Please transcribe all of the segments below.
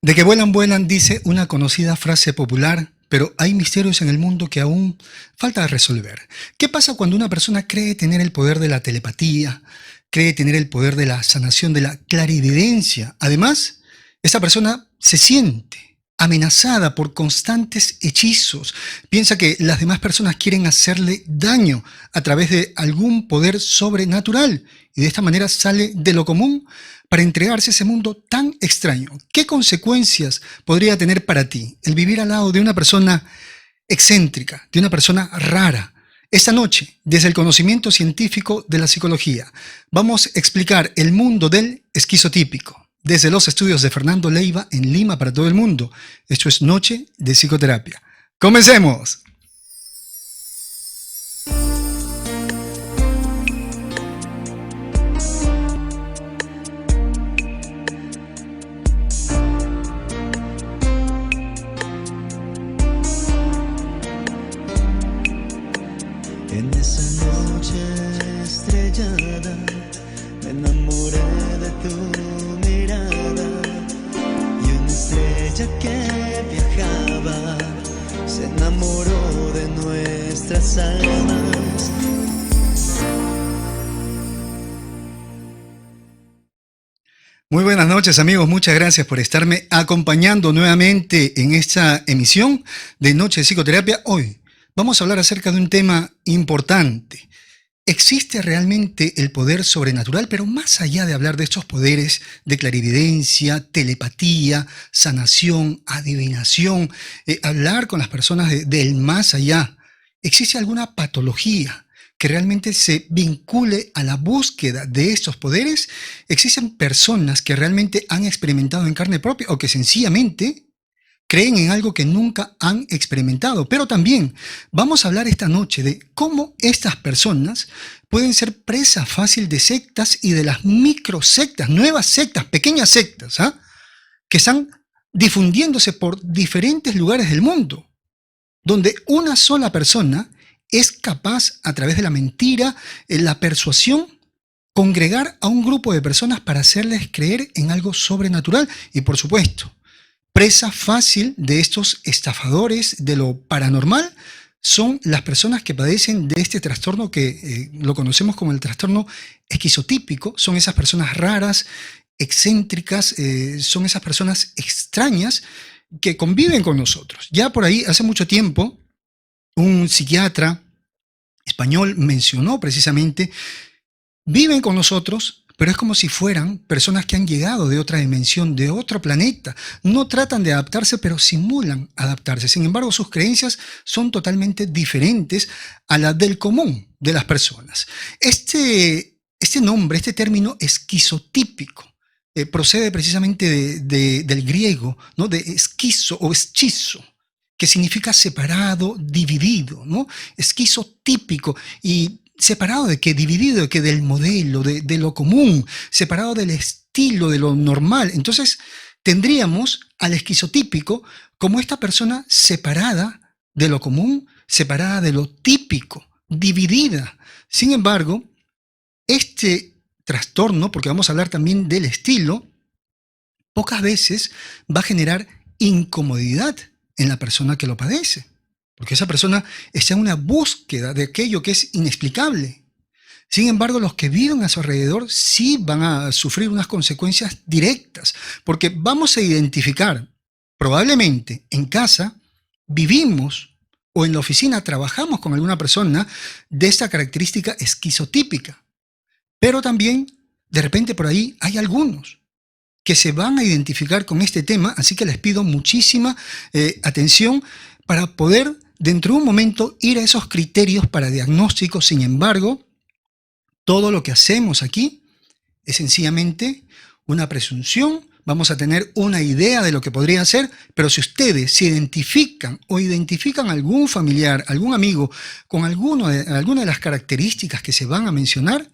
De que vuelan, vuelan, dice una conocida frase popular, pero hay misterios en el mundo que aún falta resolver. ¿Qué pasa cuando una persona cree tener el poder de la telepatía, cree tener el poder de la sanación, de la clarividencia? Además, esa persona se siente amenazada por constantes hechizos, piensa que las demás personas quieren hacerle daño a través de algún poder sobrenatural y de esta manera sale de lo común para entregarse a ese mundo tan extraño. ¿Qué consecuencias podría tener para ti el vivir al lado de una persona excéntrica, de una persona rara? Esta noche, desde el conocimiento científico de la psicología, vamos a explicar el mundo del esquizotípico, desde los estudios de Fernando Leiva en Lima para todo el mundo. Esto es Noche de Psicoterapia. ¡Comencemos! En esa noche estrellada me enamoré de tu mirada y una estrella que viajaba se enamoró de nuestras almas. Muy buenas noches, amigos, muchas gracias por estarme acompañando nuevamente en esta emisión de Noche de Psicoterapia. Hoy vamos a hablar acerca de un tema importante. ¿Existe realmente el poder sobrenatural? Pero más allá de hablar de estos poderes de clarividencia, telepatía, sanación, adivinación, hablar con las personas del más allá, ¿existe alguna patología que realmente se vincule a la búsqueda de estos poderes? ¿Existen personas que realmente han experimentado en carne propia o que sencillamente creen en algo que nunca han experimentado? Pero también vamos a hablar esta noche de cómo estas personas pueden ser presa fácil de sectas y de las microsectas, nuevas sectas, pequeñas sectas, que están difundiéndose por diferentes lugares del mundo, donde una sola persona es capaz, a través de la mentira, la persuasión, congregar a un grupo de personas para hacerles creer en algo sobrenatural. Y por supuesto, presa fácil de estos estafadores de lo paranormal son las personas que padecen de este trastorno que lo conocemos como el trastorno esquizotípico. Son esas personas raras, excéntricas, son esas personas extrañas que conviven con nosotros. Ya por ahí, hace mucho tiempo, un psiquiatra español mencionó precisamente, viven con nosotros, pero es como si fueran personas que han llegado de otra dimensión, de otro planeta. No tratan de adaptarse, pero simulan adaptarse. Sin embargo, sus creencias son totalmente diferentes a las del común de las personas. Este nombre, este término esquizotípico, procede precisamente del griego, ¿no? De esquizo o eschizo, que significa separado, dividido, ¿no? Esquizotípico. ¿Y separado de qué? Dividido de qué? Del modelo, de lo común, separado del estilo, de lo normal. Entonces, tendríamos al esquizotípico como esta persona separada de lo común, separada de lo típico, dividida. Sin embargo, este trastorno, porque vamos a hablar también del estilo, pocas veces va a generar incomodidad en la persona que lo padece, porque esa persona está en una búsqueda de aquello que es inexplicable. Sin embargo, los que viven a su alrededor sí van a sufrir unas consecuencias directas, porque vamos a identificar, probablemente en casa vivimos o en la oficina trabajamos con alguna persona de esta característica esquizotípica, pero también de repente por ahí hay algunos que se van a identificar con este tema, así que les pido muchísima atención para poder dentro de un momento ir a esos criterios para diagnóstico. Sin embargo, todo lo que hacemos aquí es sencillamente una presunción. Vamos a tener una idea de lo que podría ser, pero si ustedes se identifican o identifican algún familiar, algún amigo con alguna de las características que se van a mencionar,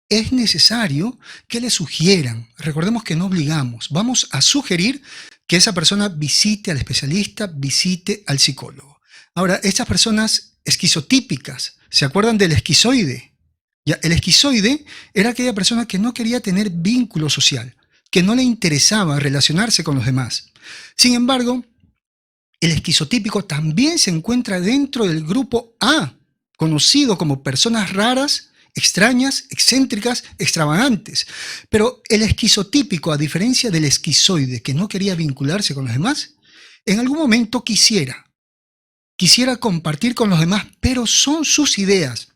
es necesario que le sugieran. Recordemos que no obligamos. Vamos a sugerir que esa persona visite al especialista, visite al psicólogo. Ahora, estas personas esquizotípicas, ¿se acuerdan del esquizoide? Ya, el esquizoide era aquella persona que no quería tener vínculo social, que no le interesaba relacionarse con los demás. Sin embargo, el esquizotípico también se encuentra dentro del grupo A, conocido como personas raras, extrañas, excéntricas, extravagantes. Pero el esquizotípico, a diferencia del esquizoide que no quería vincularse con los demás, en algún momento quisiera compartir con los demás, pero son sus ideas,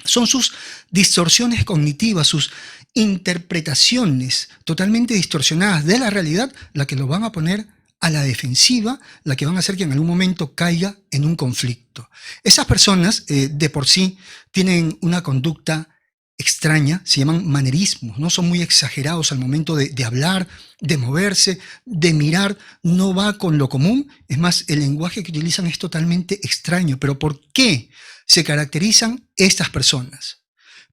son sus distorsiones cognitivas, sus interpretaciones totalmente distorsionadas de la realidad, la que lo van a poner a la defensiva, la que van a hacer que en algún momento caiga en un conflicto. Esas personas de por sí tienen una conducta extraña, se llaman manerismos, ¿no? Son muy exagerados al momento de hablar, de moverse, de mirar, no va con lo común. Es más, el lenguaje que utilizan es totalmente extraño. ¿Pero por qué se caracterizan estas personas?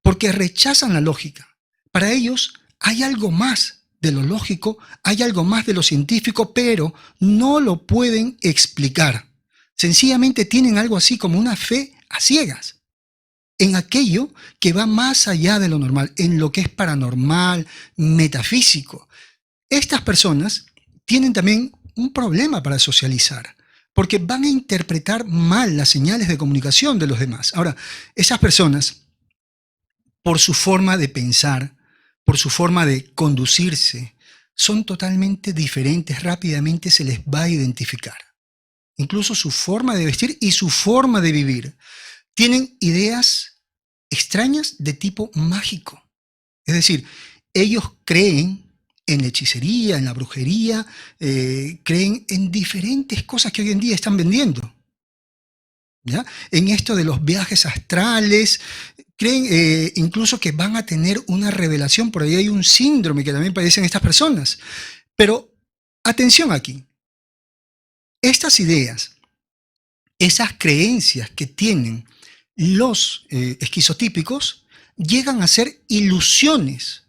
Porque rechazan la lógica. Para ellos hay algo más de lo lógico, hay algo más de lo científico, pero no lo pueden explicar. Sencillamente tienen algo así como una fe a ciegas en aquello que va más allá de lo normal, en lo que es paranormal, metafísico. Estas personas tienen también un problema para socializar, porque van a interpretar mal las señales de comunicación de los demás. Ahora, esas personas, por su forma de pensar, por su forma de conducirse, son totalmente diferentes, rápidamente se les va a identificar. Incluso su forma de vestir y su forma de vivir. Tienen ideas extrañas de tipo mágico. Es decir, ellos creen en la hechicería, en la brujería, creen en diferentes cosas que hoy en día están vendiendo, ¿ya? En esto de los viajes astrales, creen incluso que van a tener una revelación. Por ahí hay un síndrome que también padecen estas personas. Pero atención aquí, estas ideas, esas creencias que tienen los esquizotípicos llegan a ser ilusiones,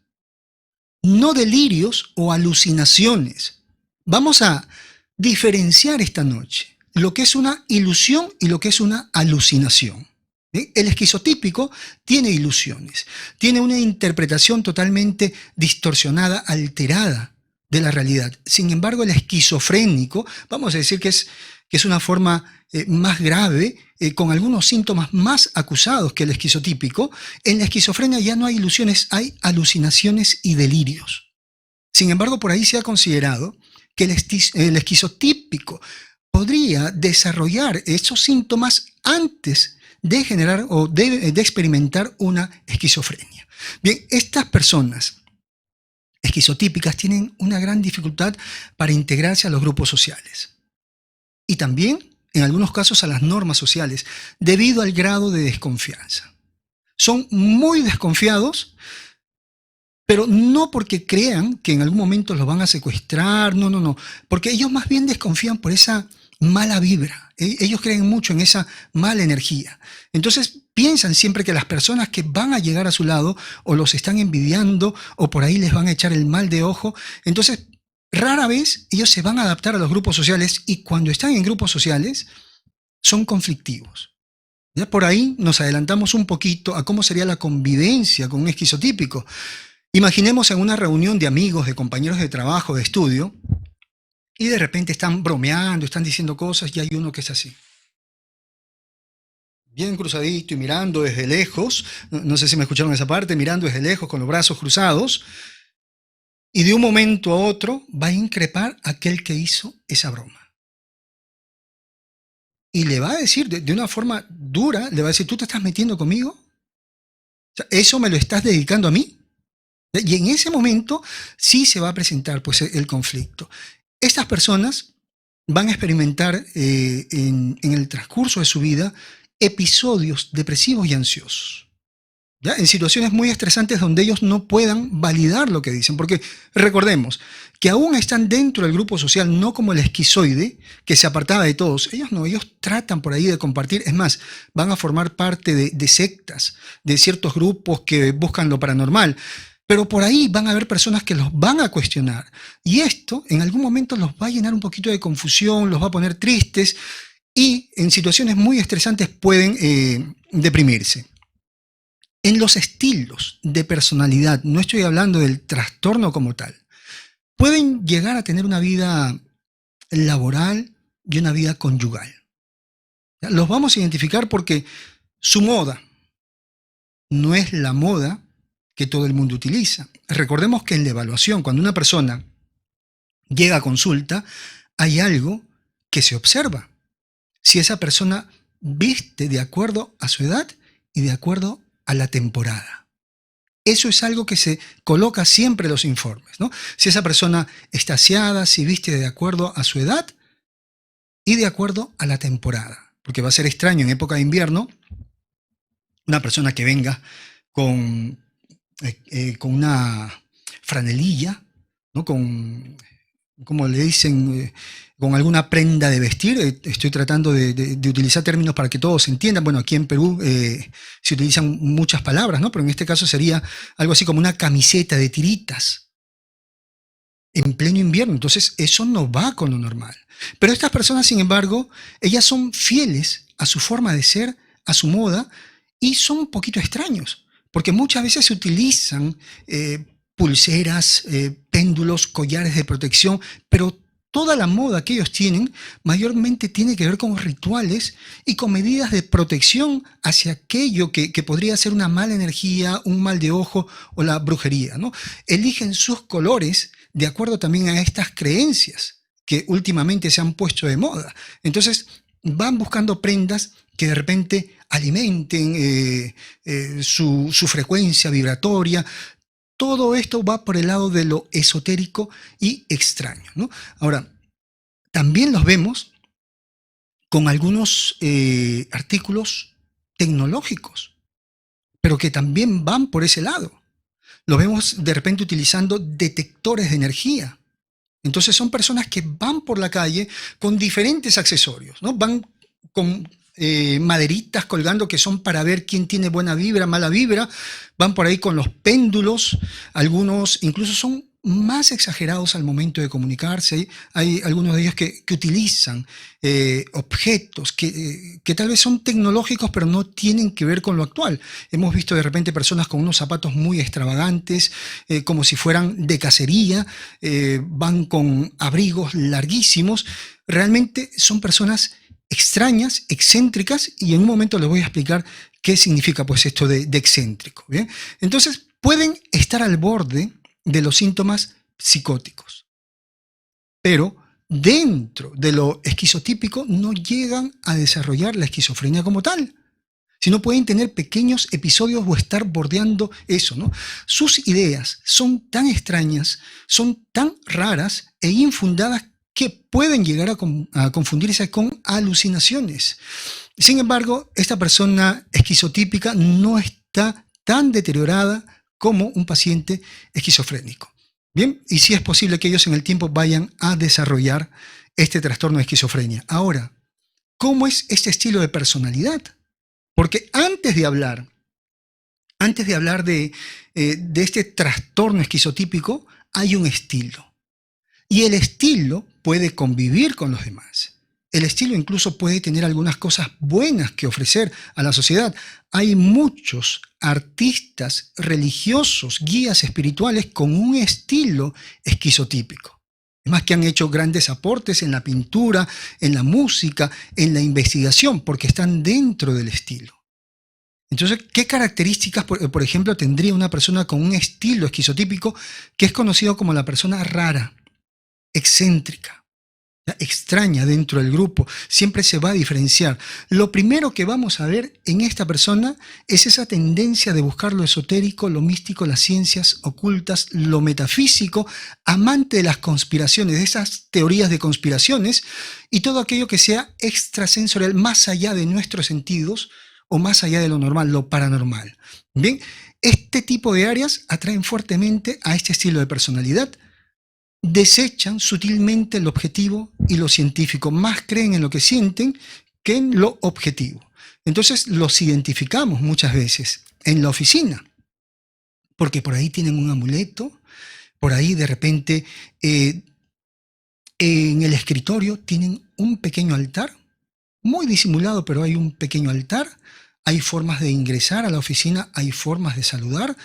no delirios o alucinaciones. Vamos a diferenciar esta noche lo que es una ilusión y lo que es una alucinación. ¿Sí? El esquizotípico tiene ilusiones, tiene una interpretación totalmente distorsionada, alterada de la realidad. Sin embargo, el esquizofrénico, vamos a decir que es una forma más grave, con algunos síntomas más acusados que el esquizotípico. En la esquizofrenia ya no hay ilusiones, hay alucinaciones y delirios. Sin embargo, por ahí se ha considerado que el esquizotípico podría desarrollar esos síntomas antes de generar o de experimentar una esquizofrenia. Bien, estas personas esquizotípicas tienen una gran dificultad para integrarse a los grupos sociales y también, en algunos casos, a las normas sociales, debido al grado de desconfianza. Son muy desconfiados, pero no porque crean que en algún momento los van a secuestrar, no, porque ellos más bien desconfían por esa mala vibra. Ellos creen mucho en esa mala energía. Entonces piensan siempre que las personas que van a llegar a su lado o los están envidiando o por ahí les van a echar el mal de ojo. Entonces, rara vez ellos se van a adaptar a los grupos sociales, y cuando están en grupos sociales son conflictivos. Ya por ahí nos adelantamos un poquito a cómo sería la convivencia con un esquizotípico. Imaginemos en una reunión de amigos, de compañeros de trabajo, de estudio, y de repente están bromeando, están diciendo cosas, y hay uno que es así, bien cruzadito y mirando desde lejos. No sé si me escucharon esa parte, mirando desde lejos con los brazos cruzados, y de un momento a otro va a increpar a aquel que hizo esa broma. Y le va a decir de una forma dura, le va a decir: ¿tú te estás metiendo conmigo? O sea, ¿eso me lo estás dedicando a mí? Y en ese momento sí se va a presentar pues el conflicto. Estas personas van a experimentar en el transcurso de su vida episodios depresivos y ansiosos, ¿ya? En situaciones muy estresantes donde ellos no puedan validar lo que dicen, porque recordemos que aún están dentro del grupo social, no como el esquizoide, que se apartaba de todos. Ellos no, ellos tratan por ahí de compartir. Es más, van a formar parte de sectas, de ciertos grupos que buscan lo paranormal. Pero por ahí van a haber personas que los van a cuestionar. Y esto en algún momento los va a llenar un poquito de confusión, los va a poner tristes, y en situaciones muy estresantes pueden deprimirse. En los estilos de personalidad, no estoy hablando del trastorno como tal, pueden llegar a tener una vida laboral y una vida conyugal. Los vamos a identificar porque su moda no es la moda que todo el mundo utiliza. Recordemos que en la evaluación, cuando una persona llega a consulta, hay algo que se observa. Si esa persona viste de acuerdo a su edad y de acuerdo a la temporada. Eso es algo que se coloca siempre en los informes, ¿no? Si esa persona está aseada, si viste de acuerdo a su edad y de acuerdo a la temporada. Porque va a ser extraño en época de invierno una persona que venga con una franelilla, ¿no? Como le dicen, con alguna prenda de vestir. Estoy tratando de utilizar términos para que todos se entiendan. Bueno, aquí en Perú se utilizan muchas palabras, ¿no? Pero en este caso sería algo así como una camiseta de tiritas en pleno invierno. Entonces eso no va con lo normal. Pero estas personas, sin embargo, ellas son fieles a su forma de ser, a su moda, y son un poquito extraños, porque muchas veces se utilizan pulseras, péndulos, collares de protección, pero toda la moda que ellos tienen mayormente tiene que ver con rituales y con medidas de protección hacia aquello que podría ser una mala energía, un mal de ojo o la brujería, ¿no? Eligen sus colores de acuerdo también a estas creencias que últimamente se han puesto de moda. Entonces van buscando prendas que de repente alimenten su frecuencia vibratoria. Todo esto va por el lado de lo esotérico y extraño, ¿no? Ahora, también los vemos con algunos artículos tecnológicos, pero que también van por ese lado. Los vemos de repente utilizando detectores de energía. Entonces son personas que van por la calle con diferentes accesorios, ¿no? Van con maderitas colgando que son para ver quién tiene buena vibra, mala vibra. Van por ahí con los péndulos. Algunos incluso son más exagerados al momento de comunicarse. Hay algunos de ellos que utilizan objetos que tal vez son tecnológicos, pero no tienen que ver con lo actual. Hemos visto de repente personas con unos zapatos muy extravagantes, como si fueran de cacería, van con abrigos larguísimos. Realmente son personas extrañas, excéntricas, y en un momento les voy a explicar qué significa pues esto de excéntrico, ¿bien? Entonces pueden estar al borde de los síntomas psicóticos, pero dentro de lo esquizotípico no llegan a desarrollar la esquizofrenia como tal, sino pueden tener pequeños episodios o estar bordeando eso, ¿no? Sus ideas son tan extrañas, son tan raras e infundadas que pueden llegar a confundirse con alucinaciones. Sin embargo, esta persona esquizotípica no está tan deteriorada como un paciente esquizofrénico. Bien, y sí es posible que ellos en el tiempo vayan a desarrollar este trastorno de esquizofrenia. Ahora, ¿cómo es este estilo de personalidad? Porque antes de hablar de este trastorno esquizotípico, hay un estilo. Y el estilo puede convivir con los demás. El estilo incluso puede tener algunas cosas buenas que ofrecer a la sociedad. Hay muchos artistas religiosos, guías espirituales con un estilo esquizotípico. Además que han hecho grandes aportes en la pintura, en la música, en la investigación, porque están dentro del estilo. Entonces, ¿qué características, por ejemplo, tendría una persona con un estilo esquizotípico que es conocido como la persona rara, excéntrica, extraña dentro del grupo? Siempre se va a diferenciar. Lo primero que vamos a ver en esta persona es esa tendencia de buscar lo esotérico, lo místico, las ciencias ocultas, lo metafísico, amante de las conspiraciones, de esas teorías de conspiraciones y todo aquello que sea extrasensorial, más allá de nuestros sentidos o más allá de lo normal, lo paranormal. Bien, este tipo de áreas atraen fuertemente a este estilo de personalidad. Desechan sutilmente lo objetivo y lo científico, más creen en lo que sienten que en lo objetivo. Entonces los identificamos muchas veces en la oficina, porque por ahí tienen un amuleto, por ahí de repente en el escritorio tienen un pequeño altar, muy disimulado, pero hay un pequeño altar. Hay formas de ingresar a la oficina, hay formas de saludar.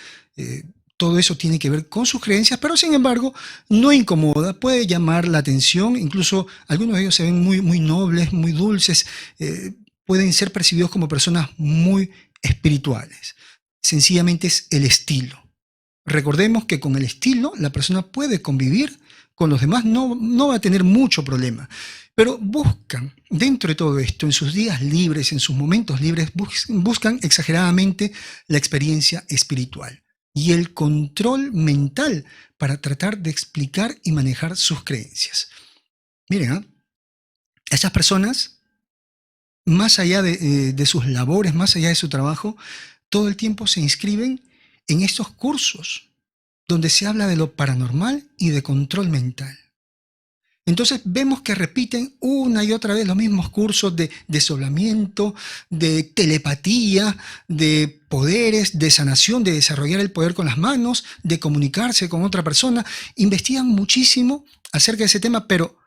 todo eso tiene que ver con sus creencias, pero sin embargo no incomoda, puede llamar la atención, incluso algunos de ellos se ven muy, muy nobles, muy dulces, pueden ser percibidos como personas muy espirituales. Sencillamente es el estilo. Recordemos que con el estilo la persona puede convivir con los demás, no va a tener mucho problema. Pero buscan, dentro de todo esto, en sus días libres, en sus momentos libres, buscan exageradamente la experiencia espiritual y el control mental para tratar de explicar y manejar sus creencias. Miren, estas personas, más allá de sus labores, más allá de su trabajo, todo el tiempo se inscriben en estos cursos donde se habla de lo paranormal y de control mental. Entonces vemos que repiten una y otra vez los mismos cursos de desdoblamiento, de telepatía, de poderes, de sanación, de desarrollar el poder con las manos, de comunicarse con otra persona. Investigan muchísimo acerca de ese tema, pero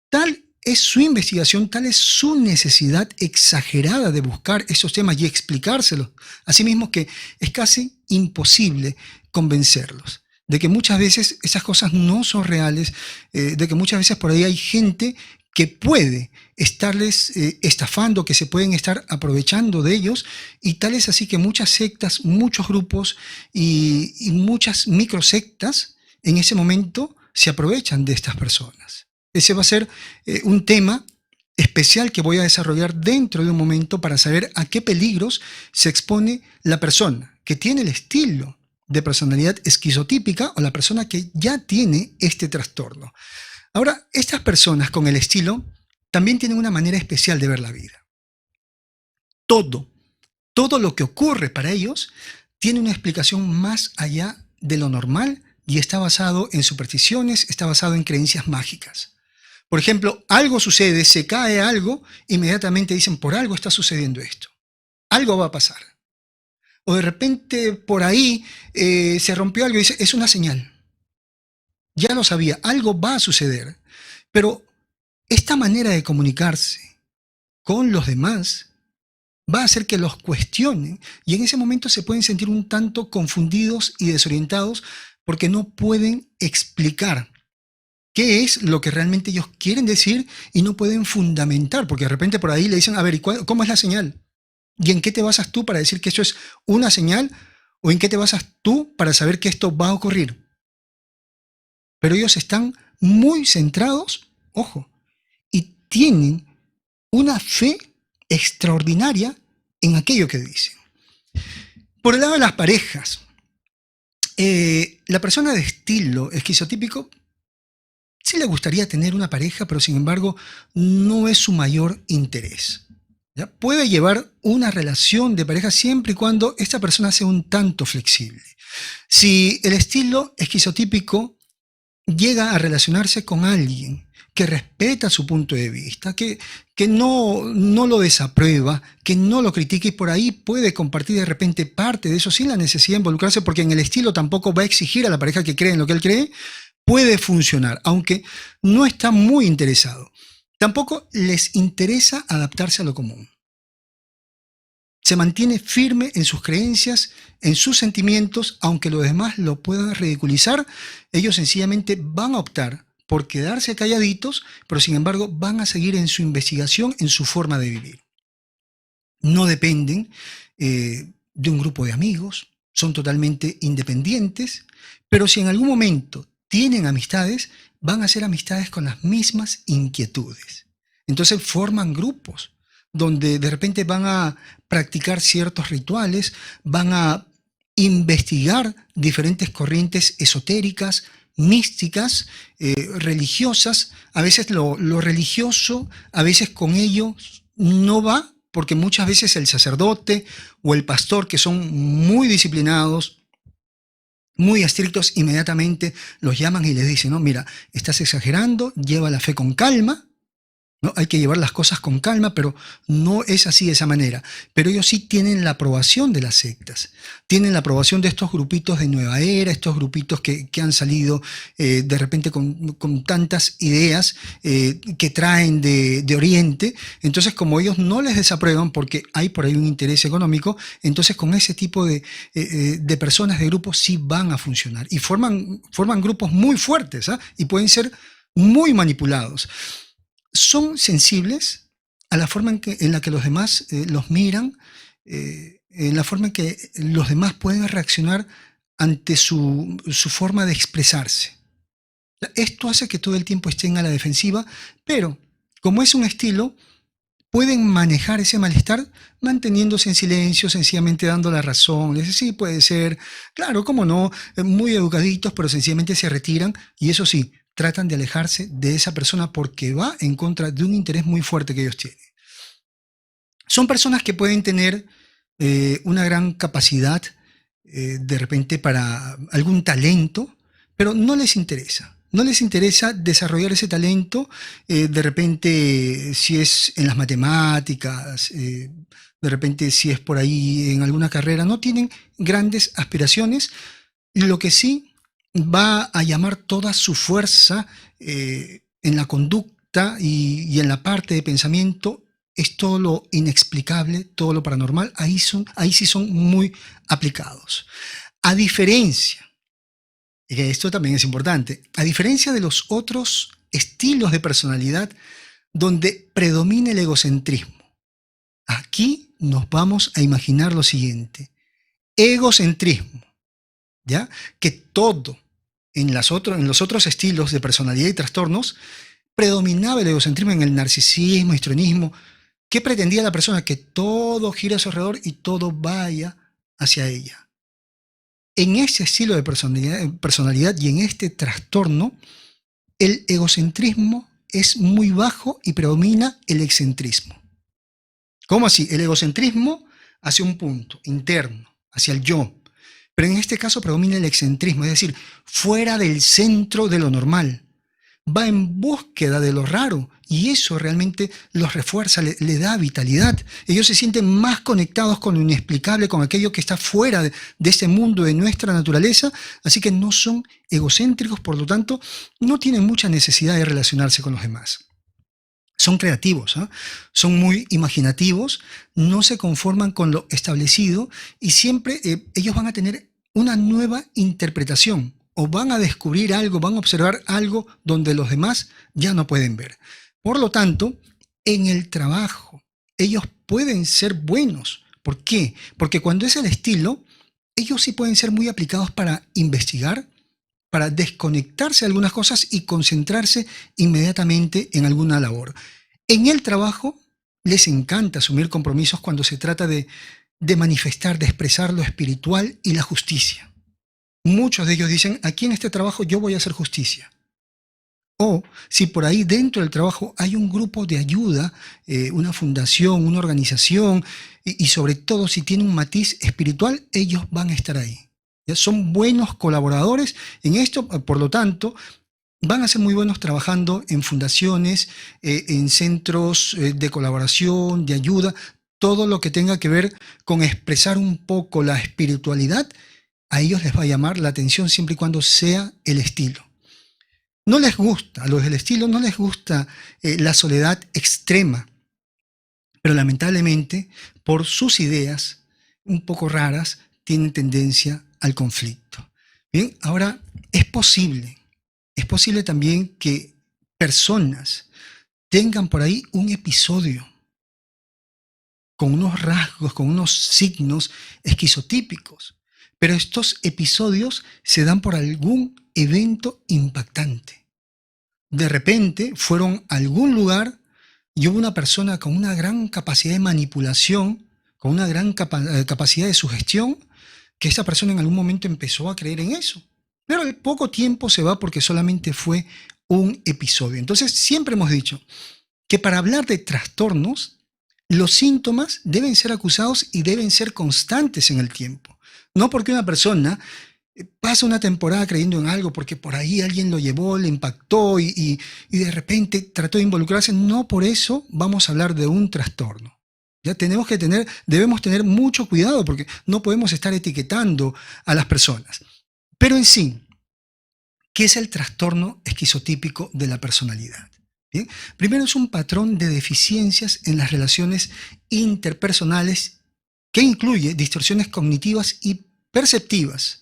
tal es su investigación, tal es su necesidad exagerada de buscar esos temas y explicárselos. Asimismo que es casi imposible convencerlos de que muchas veces esas cosas no son reales, de que muchas veces por ahí hay gente que puede estarles estafando, que se pueden estar aprovechando de ellos, y tal es así que muchas sectas, muchos grupos y muchas microsectas en ese momento se aprovechan de estas personas. Ese va a ser un tema especial que voy a desarrollar dentro de un momento para saber a qué peligros se expone la persona que tiene el estilo de personalidad esquizotípica o la persona que ya tiene este trastorno. Ahora, estas personas con el estilo también tienen una manera especial de ver la vida. Todo lo que ocurre para ellos tiene una explicación más allá de lo normal y está basado en supersticiones, está basado en creencias mágicas. Por ejemplo, algo sucede, se cae algo, inmediatamente dicen, por algo está sucediendo esto. Algo va a pasar. O de repente por ahí se rompió algo y dice, es una señal. Ya lo sabía, algo va a suceder. Pero esta manera de comunicarse con los demás va a hacer que los cuestionen y en ese momento se pueden sentir un tanto confundidos y desorientados porque no pueden explicar qué es lo que realmente ellos quieren decir y no pueden fundamentar, porque de repente por ahí le dicen, a ver, ¿cómo es la señal? ¿Y en qué te basas tú para decir que eso es una señal? ¿O en qué te basas tú para saber que esto va a ocurrir? Pero ellos están muy centrados, ojo, y tienen una fe extraordinaria en aquello que dicen. Por el lado de las parejas, la persona de estilo esquizotípico sí le gustaría tener una pareja, pero sin embargo no es su mayor interés. ¿Ya? Puede llevar una relación de pareja siempre y cuando esta persona sea un tanto flexible. Si el estilo esquizotípico llega a relacionarse con alguien que respeta su punto de vista, que no lo desaprueba, que no lo critica y por ahí puede compartir de repente parte de eso sin la necesidad de involucrarse, porque en el estilo tampoco va a exigir a la pareja que cree en lo que él cree, puede funcionar, aunque no está muy interesado. Tampoco les interesa adaptarse a lo común. Se mantiene firme en sus creencias, en sus sentimientos, aunque los demás lo puedan ridiculizar, ellos sencillamente van a optar por quedarse calladitos, pero sin embargo van a seguir en su investigación, en su forma de vivir. No dependen de un grupo de amigos, son totalmente independientes, pero si en algún momento tienen amistades, van a ser amistades con las mismas inquietudes. Entonces forman grupos donde de repente van a practicar ciertos rituales, van a investigar diferentes corrientes esotéricas, místicas, religiosas. A veces lo religioso, a veces con ellos no va, porque muchas veces el sacerdote o el pastor, que son muy disciplinados, muy estrictos, inmediatamente los llaman y les dicen, no, mira, estás exagerando, lleva la fe con calma, ¿no? Hay que llevar las cosas con calma, pero no es así de esa manera. Pero ellos sí tienen la aprobación de las sectas, tienen la aprobación de estos grupitos de nueva era, estos grupitos que han salido de repente con tantas ideas que traen de Oriente. Entonces, como ellos no les desaprueban porque hay por ahí un interés económico, entonces con ese tipo de personas, de grupos, sí van a funcionar. Y forman grupos muy fuertes, ¿ah? Y pueden ser muy manipulados. Son sensibles a la forma en la que los demás los miran, en la forma en que los demás pueden reaccionar ante su forma de expresarse. Esto hace que todo el tiempo estén a la defensiva, pero como es un estilo, pueden manejar ese malestar manteniéndose en silencio, sencillamente dando la razón. Les dicen, sí, puede ser, claro, cómo no, muy educaditos, pero sencillamente se retiran y eso sí, tratan de alejarse de esa persona porque va en contra de un interés muy fuerte que ellos tienen. Son personas que pueden tener una gran capacidad, de repente para algún talento, pero no les interesa. No les interesa desarrollar ese talento, de repente si es en las matemáticas, de repente si es por ahí en alguna carrera, no tienen grandes aspiraciones. Lo que sí va a llamar toda su fuerza en la conducta y en la parte de pensamiento es todo lo inexplicable, todo lo paranormal. Ahí sí son muy aplicados. A diferencia, y esto también es importante, a diferencia de los otros estilos de personalidad donde predomina el egocentrismo, aquí nos vamos a imaginar lo siguiente: egocentrismo, ¿ya? Que todo en los otros estilos de personalidad y trastornos predominaba el egocentrismo, en el narcisismo, histrionismo. ¿Qué pretendía la persona? Que todo gira a su alrededor y todo vaya hacia ella. En ese estilo de personalidad y en este trastorno, el egocentrismo es muy bajo y predomina el excentrismo. ¿Cómo así? El egocentrismo hacia un punto interno, hacia el yo. Pero en este caso predomina el excentrismo, es decir, fuera del centro de lo normal. Va en búsqueda de lo raro y eso realmente los refuerza, le da vitalidad. Ellos se sienten más conectados con lo inexplicable, con aquello que está fuera de este mundo, de nuestra naturaleza, así que no son egocéntricos, por lo tanto, no tienen mucha necesidad de relacionarse con los demás. Son creativos, ¿eh? Son muy imaginativos, no se conforman con lo establecido y siempre ellos van a tener una nueva interpretación o van a descubrir algo, van a observar algo donde los demás ya no pueden ver. Por lo tanto, en el trabajo, ellos pueden ser buenos. ¿Por qué? Porque cuando es el estilo, ellos sí pueden ser muy aplicados para investigar, para desconectarse de algunas cosas y concentrarse inmediatamente en alguna labor. En el trabajo les encanta asumir compromisos cuando se trata de manifestar, de expresar lo espiritual y la justicia. Muchos de ellos dicen, aquí en este trabajo yo voy a hacer justicia. O si por ahí dentro del trabajo hay un grupo de ayuda, una fundación, una organización, y sobre todo si tiene un matiz espiritual, ellos van a estar ahí. ¿Ya? Son buenos colaboradores en esto, por lo tanto, van a ser muy buenos trabajando en fundaciones, en centros de colaboración, de ayuda, todo lo que tenga que ver con expresar un poco la espiritualidad, a ellos les va a llamar la atención siempre y cuando sea el estilo. No les gusta, a los del estilo no les gusta la soledad extrema, pero lamentablemente por sus ideas un poco raras tienen tendencia al conflicto. Bien, ahora es posible también que personas tengan por ahí un episodio con unos rasgos, con unos signos esquizotípicos, pero estos episodios se dan por algún evento impactante. De repente fueron a algún lugar y hubo una persona con una gran capacidad de manipulación, con una gran capacidad de sugestión, que esta persona en algún momento empezó a creer en eso. Pero al poco tiempo se va porque solamente fue un episodio. Entonces siempre hemos dicho que para hablar de trastornos, los síntomas deben ser acusados y deben ser constantes en el tiempo. No porque una persona Pasa una temporada creyendo en algo porque por ahí alguien lo llevó, le impactó y de repente trató de involucrarse. No por eso vamos a hablar de un trastorno. Ya debemos tener mucho cuidado porque no podemos estar etiquetando a las personas. Pero en sí, ¿qué es el trastorno esquizotípico de la personalidad? ¿Bien? Primero, es un patrón de deficiencias en las relaciones interpersonales que incluye distorsiones cognitivas y perceptivas.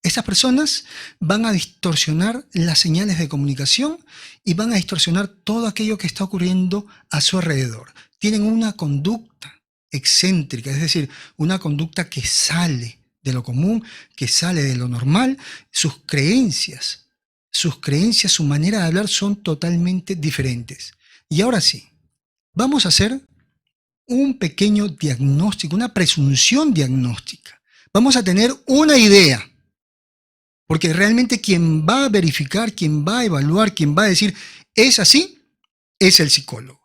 Estas personas van a distorsionar las señales de comunicación y van a distorsionar todo aquello que está ocurriendo a su alrededor. Tienen una conducta excéntrica, es decir, una conducta que sale de lo común, que sale de lo normal. Sus creencias, su manera de hablar son totalmente diferentes. Y ahora sí, vamos a hacer un pequeño diagnóstico, una presunción diagnóstica. Vamos a tener una idea. Porque realmente quien va a verificar, quien va a evaluar, quien va a decir, es así, es el psicólogo.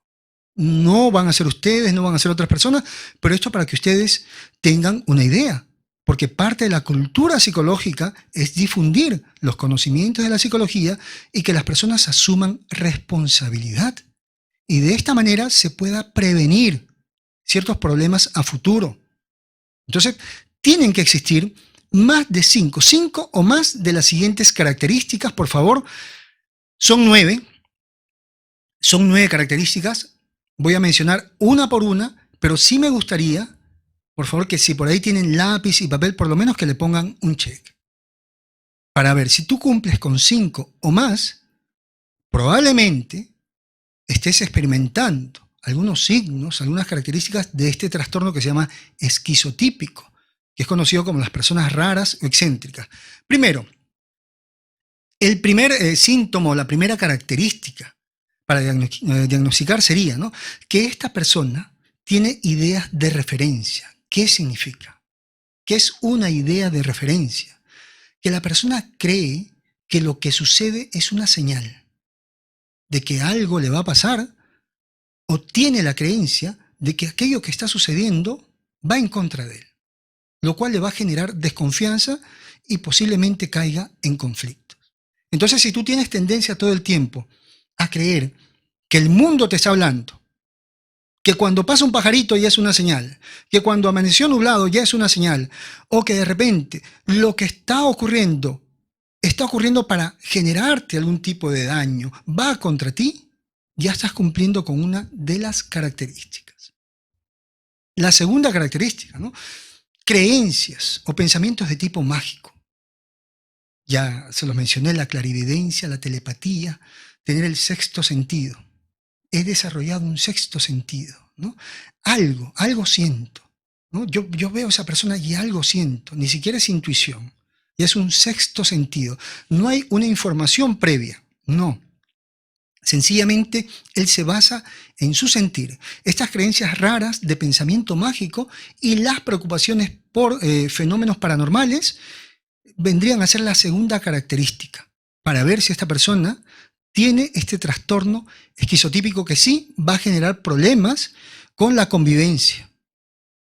No van a ser ustedes, no van a ser otras personas, pero esto para que ustedes tengan una idea. Porque parte de la cultura psicológica es difundir los conocimientos de la psicología y que las personas asuman responsabilidad. Y de esta manera se pueda prevenir ciertos problemas a futuro. Entonces, tienen que existir más de 5 o más de las siguientes características, por favor. Son 9 características. Voy a mencionar una por una, pero sí me gustaría, por favor, que si por ahí tienen lápiz y papel, por lo menos que le pongan un check. Para ver si tú cumples con 5 o más, probablemente estés experimentando algunos signos, algunas características de este trastorno que se llama esquizotípico, que es conocido como las personas raras o excéntricas. Primero, el primer síntoma, la primera característica para diagnosticar sería, ¿no?, que esta persona tiene ideas de referencia. ¿Qué significa? ¿Qué es una idea de referencia? Que la persona cree que lo que sucede es una señal de que algo le va a pasar, o tiene la creencia de que aquello que está sucediendo va en contra de él, lo cual le va a generar desconfianza y posiblemente caiga en conflictos. Entonces, si tú tienes tendencia todo el tiempo a creer que el mundo te está hablando, que cuando pasa un pajarito ya es una señal, que cuando amaneció nublado ya es una señal, o que de repente lo que está ocurriendo para generarte algún tipo de daño, va contra ti, ya estás cumpliendo con una de las características. La segunda característica, ¿no?, creencias o pensamientos de tipo mágico. Ya se los mencioné: la clarividencia, la telepatía, tener el sexto sentido. He desarrollado un sexto sentido, ¿no? Algo siento, ¿no? Yo veo a esa persona y algo siento, ni siquiera es intuición, y es un sexto sentido. No hay una información previa, no. Sencillamente, él se basa en su sentir. Estas creencias raras de pensamiento mágico y las preocupaciones por fenómenos paranormales vendrían a ser la segunda característica para ver si esta persona tiene este trastorno esquizotípico, que sí va a generar problemas con la convivencia,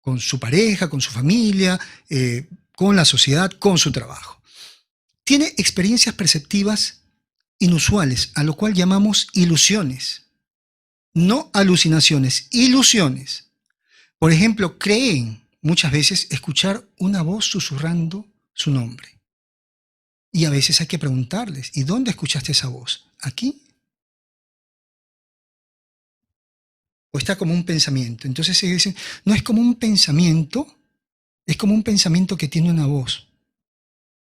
con su pareja, con su familia, con la sociedad, con su trabajo. Tiene experiencias perceptivas inusuales, a lo cual llamamos ilusiones, no alucinaciones, ilusiones. Por ejemplo, creen muchas veces escuchar una voz susurrando su nombre. Y a veces hay que preguntarles: ¿y dónde escuchaste esa voz? ¿Aquí? ¿O está como un pensamiento? Entonces ellos dicen: no es como un pensamiento, es como un pensamiento que tiene una voz.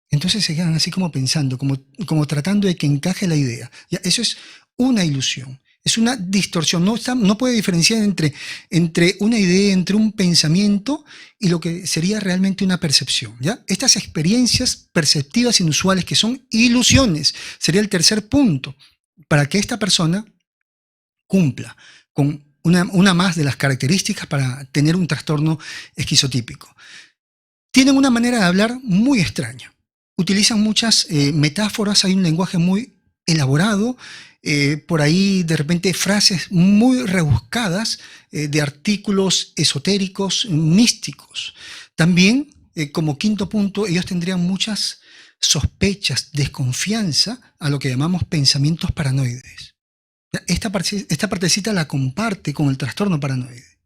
Entonces se quedan así como pensando, como tratando de que encaje la idea. Ya, eso es una ilusión, es una distorsión. No puede diferenciar entre una idea, entre un pensamiento y lo que sería realmente una percepción. ¿Ya? Estas experiencias perceptivas inusuales, que son ilusiones, sería el tercer punto para que esta persona cumpla con una más de las características para tener un trastorno esquizotípico. Tienen una manera de hablar muy extraña. Utilizan muchas metáforas, hay un lenguaje muy elaborado, por ahí de repente frases muy rebuscadas de artículos esotéricos, místicos. También como quinto punto, ellos tendrían muchas sospechas, desconfianza a lo que llamamos pensamientos paranoides. Esta partecita la comparte con el trastorno paranoide.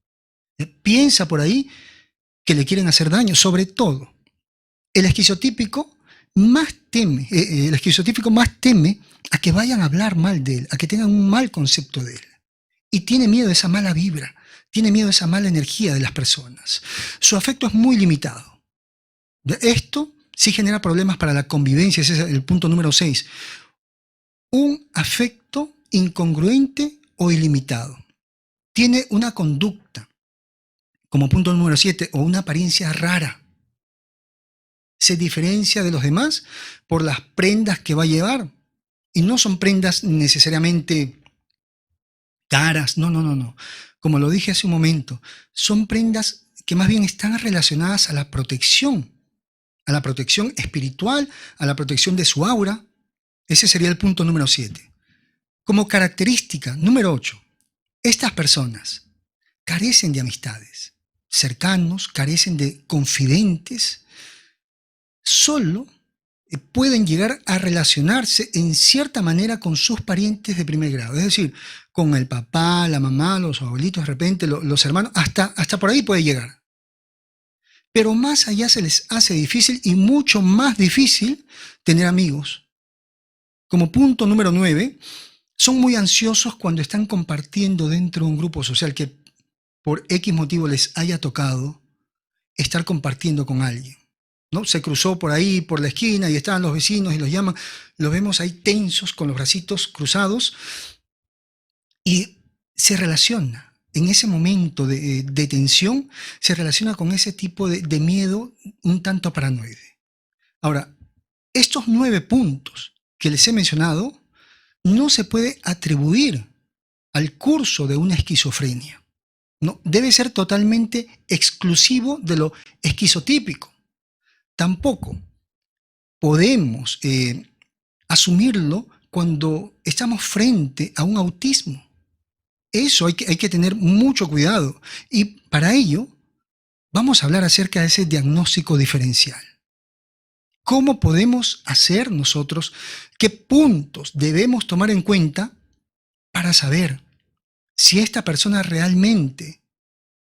Piensa por ahí que le quieren hacer daño, sobre todo. El esquizotípico más teme a que vayan a hablar mal de él, a que tengan un mal concepto de él. Y tiene miedo de esa mala vibra, tiene miedo de esa mala energía de las personas. Su afecto es muy limitado. Esto sí genera problemas para la convivencia, ese es el punto número 6. Un afecto incongruente o ilimitado. Tiene una conducta, como punto número 7, o una apariencia rara. Se diferencia de los demás por las prendas que va a llevar. Y no son prendas necesariamente caras, no. Como lo dije hace un momento, son prendas que más bien están relacionadas a la protección espiritual, a la protección de su aura. Ese sería el punto número 7. Como característica número 8, estas personas carecen de amistades cercanos, carecen de confidentes, solo pueden llegar a relacionarse en cierta manera con sus parientes de primer grado, es decir, con el papá, la mamá, los abuelitos, de repente los hermanos, hasta por ahí puede llegar. Pero más allá se les hace difícil y mucho más difícil tener amigos. Como punto número 9, son muy ansiosos cuando están compartiendo dentro de un grupo social que por X motivo les haya tocado estar compartiendo con alguien, ¿no? Se cruzó por ahí, por la esquina, y estaban los vecinos y los llaman. Los vemos ahí tensos, con los bracitos cruzados, y se relaciona. En ese momento de tensión, se relaciona con ese tipo de miedo un tanto paranoide. Ahora, estos 9 puntos que les he mencionado no se puede atribuir al curso de una esquizofrenia. No, debe ser totalmente exclusivo de lo esquizotípico. Tampoco podemos asumirlo cuando estamos frente a un autismo. Eso hay que tener mucho cuidado. Y para ello vamos a hablar acerca de ese diagnóstico diferencial. ¿Cómo podemos hacer nosotros? ¿Qué puntos debemos tomar en cuenta para saber si esta persona realmente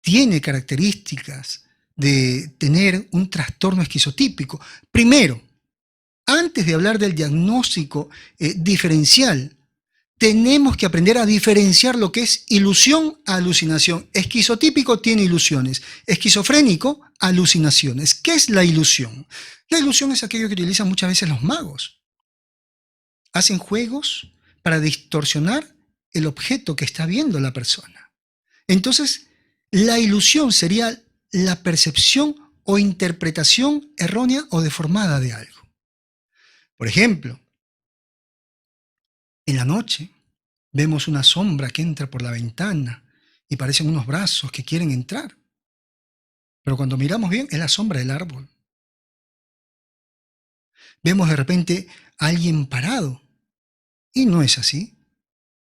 tiene características de tener un trastorno esquizotípico? Primero, antes de hablar del diagnóstico diferencial, tenemos que aprender a diferenciar lo que es ilusión a alucinación. Esquizotípico tiene ilusiones, esquizofrénico, alucinaciones. ¿Qué es la ilusión? La ilusión es aquello que utilizan muchas veces los magos. Hacen juegos para distorsionar el objeto que está viendo la persona. Entonces, la ilusión sería la percepción o interpretación errónea o deformada de algo. Por ejemplo, en la noche vemos una sombra que entra por la ventana y parecen unos brazos que quieren entrar. Pero cuando miramos bien, es la sombra del árbol. Vemos de repente a alguien parado y no es así.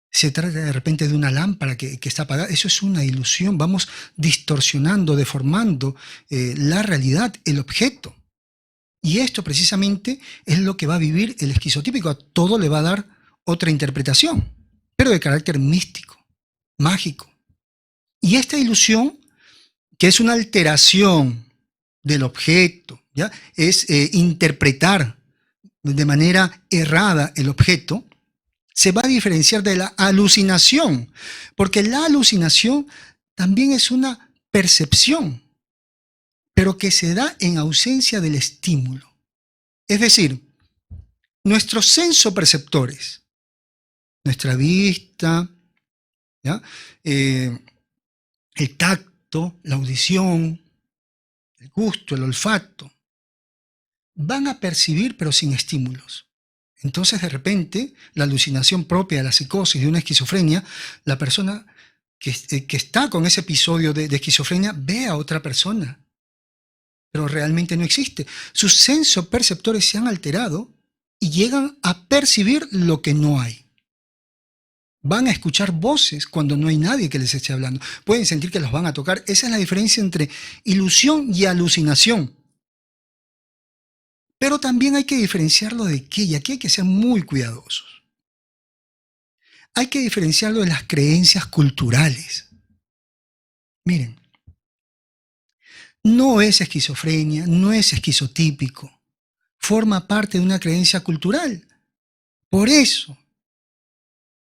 Se trata de repente de una lámpara que está apagada. Eso es una ilusión. Vamos distorsionando, deformando la realidad, el objeto. Y esto precisamente es lo que va a vivir el esquizotípico. A todo le va a dar otra interpretación, pero de carácter místico, mágico. Y esta ilusión, que es una alteración del objeto, ¿ya? Es interpretar de manera errada el objeto, se va a diferenciar de la alucinación, porque la alucinación también es una percepción, pero que se da en ausencia del estímulo. Es decir, nuestros sensoperceptores, nuestra vista, ¿ya? El tacto, la audición, el gusto, el olfato, van a percibir pero sin estímulos. Entonces, de repente, la alucinación propia de la psicosis de una esquizofrenia, la persona que está con ese episodio de esquizofrenia ve a otra persona, pero realmente no existe. Sus sensoperceptores se han alterado y llegan a percibir lo que no hay. Van a escuchar voces cuando no hay nadie que les esté hablando. Pueden sentir que los van a tocar. Esa es la diferencia entre ilusión y alucinación. Pero también hay que diferenciarlo de qué, y aquí hay que ser muy cuidadosos. Hay que diferenciarlo de las creencias culturales. Miren, no es esquizofrenia, no es esquizotípico, forma parte de una creencia cultural. Por eso,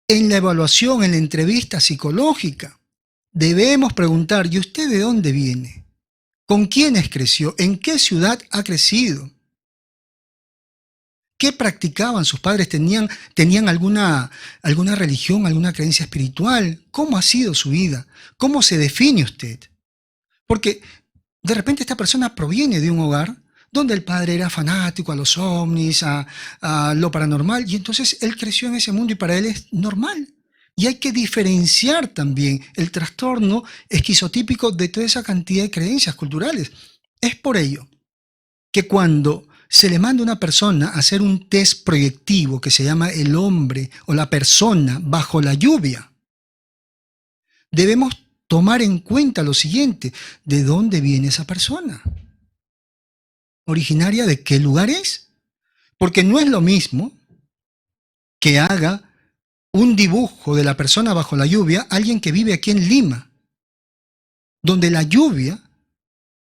en la evaluación, en la entrevista psicológica, debemos preguntar, ¿y usted de dónde viene? ¿Con quiénes creció? ¿En qué ciudad ha crecido? ¿Qué practicaban sus padres? ¿Tenían alguna religión, alguna creencia espiritual? ¿Cómo ha sido su vida? ¿Cómo se define usted? Porque de repente esta persona proviene de un hogar donde el padre era fanático a los ovnis, a lo paranormal, y entonces él creció en ese mundo y para él es normal. Y hay que diferenciar también el trastorno esquizotípico de toda esa cantidad de creencias culturales. Es por ello que cuando se le manda a una persona a hacer un test proyectivo que se llama el hombre o la persona bajo la lluvia, debemos tomar en cuenta lo siguiente: ¿de dónde viene esa persona? ¿Originaria de qué lugar es? Porque no es lo mismo que haga un dibujo de la persona bajo la lluvia alguien que vive aquí en Lima, donde la lluvia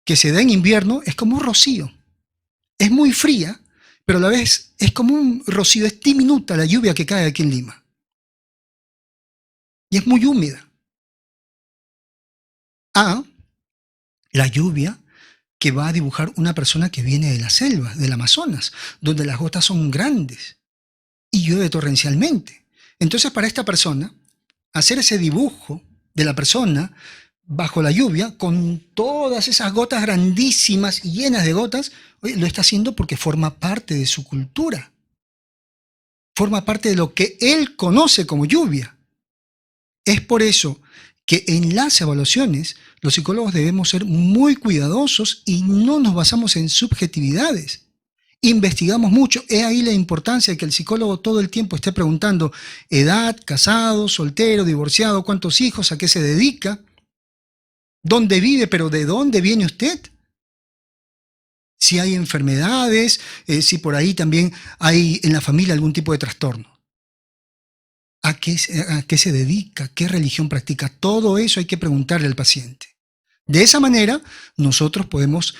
que se da en invierno es como un rocío. Es muy fría, pero a la vez es como un rocío, es diminuta la lluvia que cae aquí en Lima. Y es muy húmeda. La lluvia que va a dibujar una persona que viene de la selva, del Amazonas, donde las gotas son grandes y llueve torrencialmente. Entonces, para esta persona, hacer ese dibujo de la persona bajo la lluvia, con todas esas gotas grandísimas y llenas de gotas, lo está haciendo porque forma parte de su cultura. Forma parte de lo que él conoce como lluvia. Es por eso que en las evaluaciones los psicólogos debemos ser muy cuidadosos y no nos basamos en subjetividades. Investigamos mucho. He ahí la importancia de que el psicólogo todo el tiempo esté preguntando edad, casado, soltero, divorciado, cuántos hijos, a qué se dedica, dónde vive, pero ¿de dónde viene usted? Si hay enfermedades, si por ahí también hay en la familia algún tipo de trastorno. ¿A qué se dedica? ¿Qué religión practica? Todo eso hay que preguntarle al paciente. De esa manera, nosotros podemos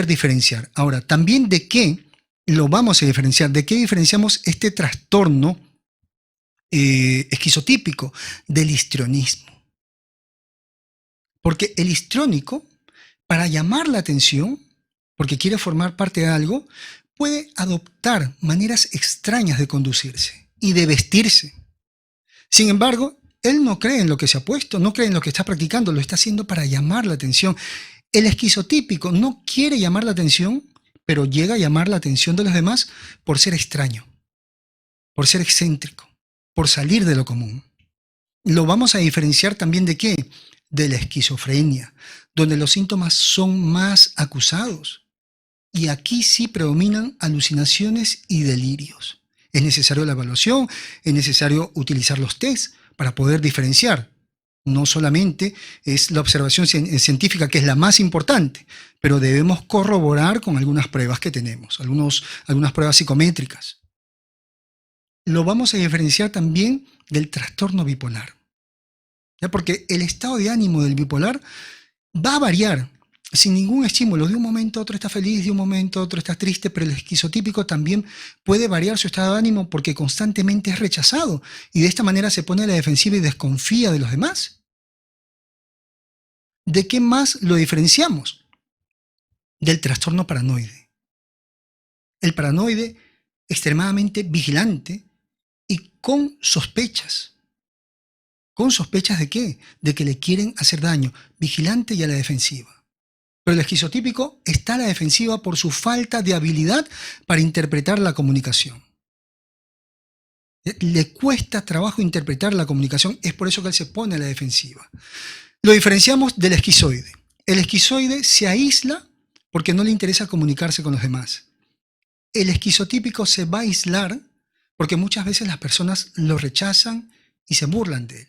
diferenciar. Ahora, también de qué lo vamos a diferenciar. ¿De qué diferenciamos este trastorno esquizotípico? Del histrionismo. Porque el histriónico, para llamar la atención, porque quiere formar parte de algo, puede adoptar maneras extrañas de conducirse y de vestirse. Sin embargo, él no cree en lo que se ha puesto, no cree en lo que está practicando, lo está haciendo para llamar la atención. El esquizotípico no quiere llamar la atención, pero llega a llamar la atención de los demás por ser extraño, por ser excéntrico, por salir de lo común. Lo vamos a diferenciar también ¿de qué? De la esquizofrenia, donde los síntomas son más acusados. Y aquí sí predominan alucinaciones y delirios. Es necesario la evaluación, es necesario utilizar los tests para poder diferenciar. No solamente es la observación científica, que es la más importante, pero debemos corroborar con algunas pruebas que tenemos, algunas pruebas psicométricas. Lo vamos a diferenciar también del trastorno bipolar. ¿Ya? Porque el estado de ánimo del bipolar va a variar sin ningún estímulo. De un momento a otro está feliz, de un momento a otro está triste, pero el esquizotípico también puede variar su estado de ánimo porque constantemente es rechazado y de esta manera se pone a la defensiva y desconfía de los demás. ¿De qué más lo diferenciamos? Del trastorno paranoide. El paranoide extremadamente vigilante y con sospechas. ¿Con sospechas de qué? De que le quieren hacer daño, vigilante y a la defensiva. Pero el esquizotípico está a la defensiva por su falta de habilidad para interpretar la comunicación. Le cuesta trabajo interpretar la comunicación, es por eso que él se pone a la defensiva. Lo diferenciamos del esquizoide. El esquizoide se aísla porque no le interesa comunicarse con los demás. El esquizotípico se va a aislar porque muchas veces las personas lo rechazan y se burlan de él.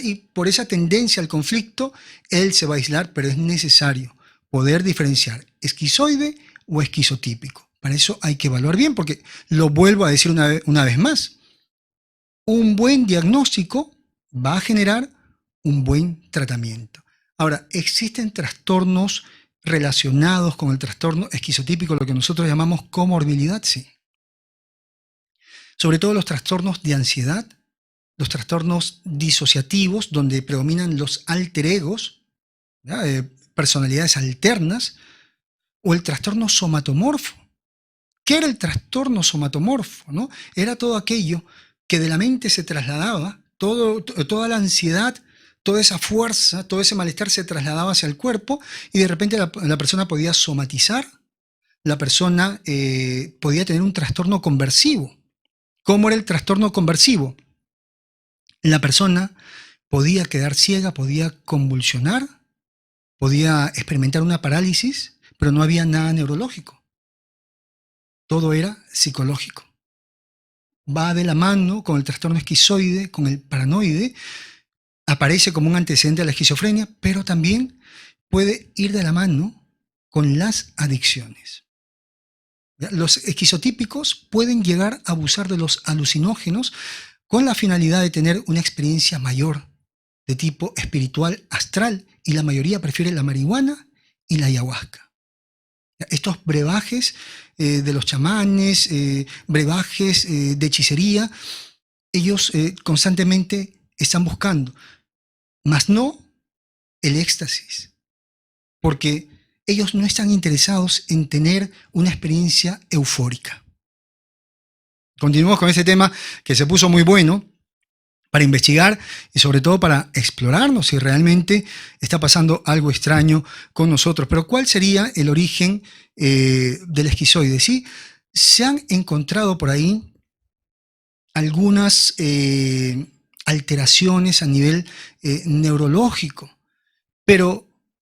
Y por esa tendencia al conflicto, él se va a aislar, pero es necesario poder diferenciar esquizoide o esquizotípico. Para eso hay que evaluar bien, porque lo vuelvo a decir una vez más. Un buen diagnóstico va a generar un buen tratamiento. Ahora, existen trastornos relacionados con el trastorno esquizotípico, lo que nosotros llamamos comorbilidad, sí. Sobre todo los trastornos de ansiedad, los trastornos disociativos, donde predominan los alter egos, personalidades alternas, o el trastorno somatomorfo. ¿Qué era el trastorno somatomorfo? ¿No? Era todo aquello que de la mente se trasladaba, toda la ansiedad, toda esa fuerza, todo ese malestar se trasladaba hacia el cuerpo y de repente la persona podía somatizar, la persona podía tener un trastorno conversivo. ¿Cómo era el trastorno conversivo? La persona podía quedar ciega, podía convulsionar, podía experimentar una parálisis, pero no había nada neurológico. Todo era psicológico. Va de la mano con el trastorno esquizoide, con el paranoide, aparece como un antecedente de la esquizofrenia, pero también puede ir de la mano con las adicciones. Los esquizotípicos pueden llegar a abusar de los alucinógenos con la finalidad de tener una experiencia mayor de tipo espiritual astral, y la mayoría prefiere la marihuana y la ayahuasca. Estos brebajes de los chamanes, brebajes de hechicería, ellos constantemente están buscando, mas no el éxtasis, porque ellos no están interesados en tener una experiencia eufórica. Continuamos con este tema que se puso muy bueno para investigar y sobre todo para explorarnos si realmente está pasando algo extraño con nosotros. Pero ¿cuál sería el origen del esquizoide? ¿Sí? Se han encontrado por ahí algunas alteraciones a nivel neurológico, pero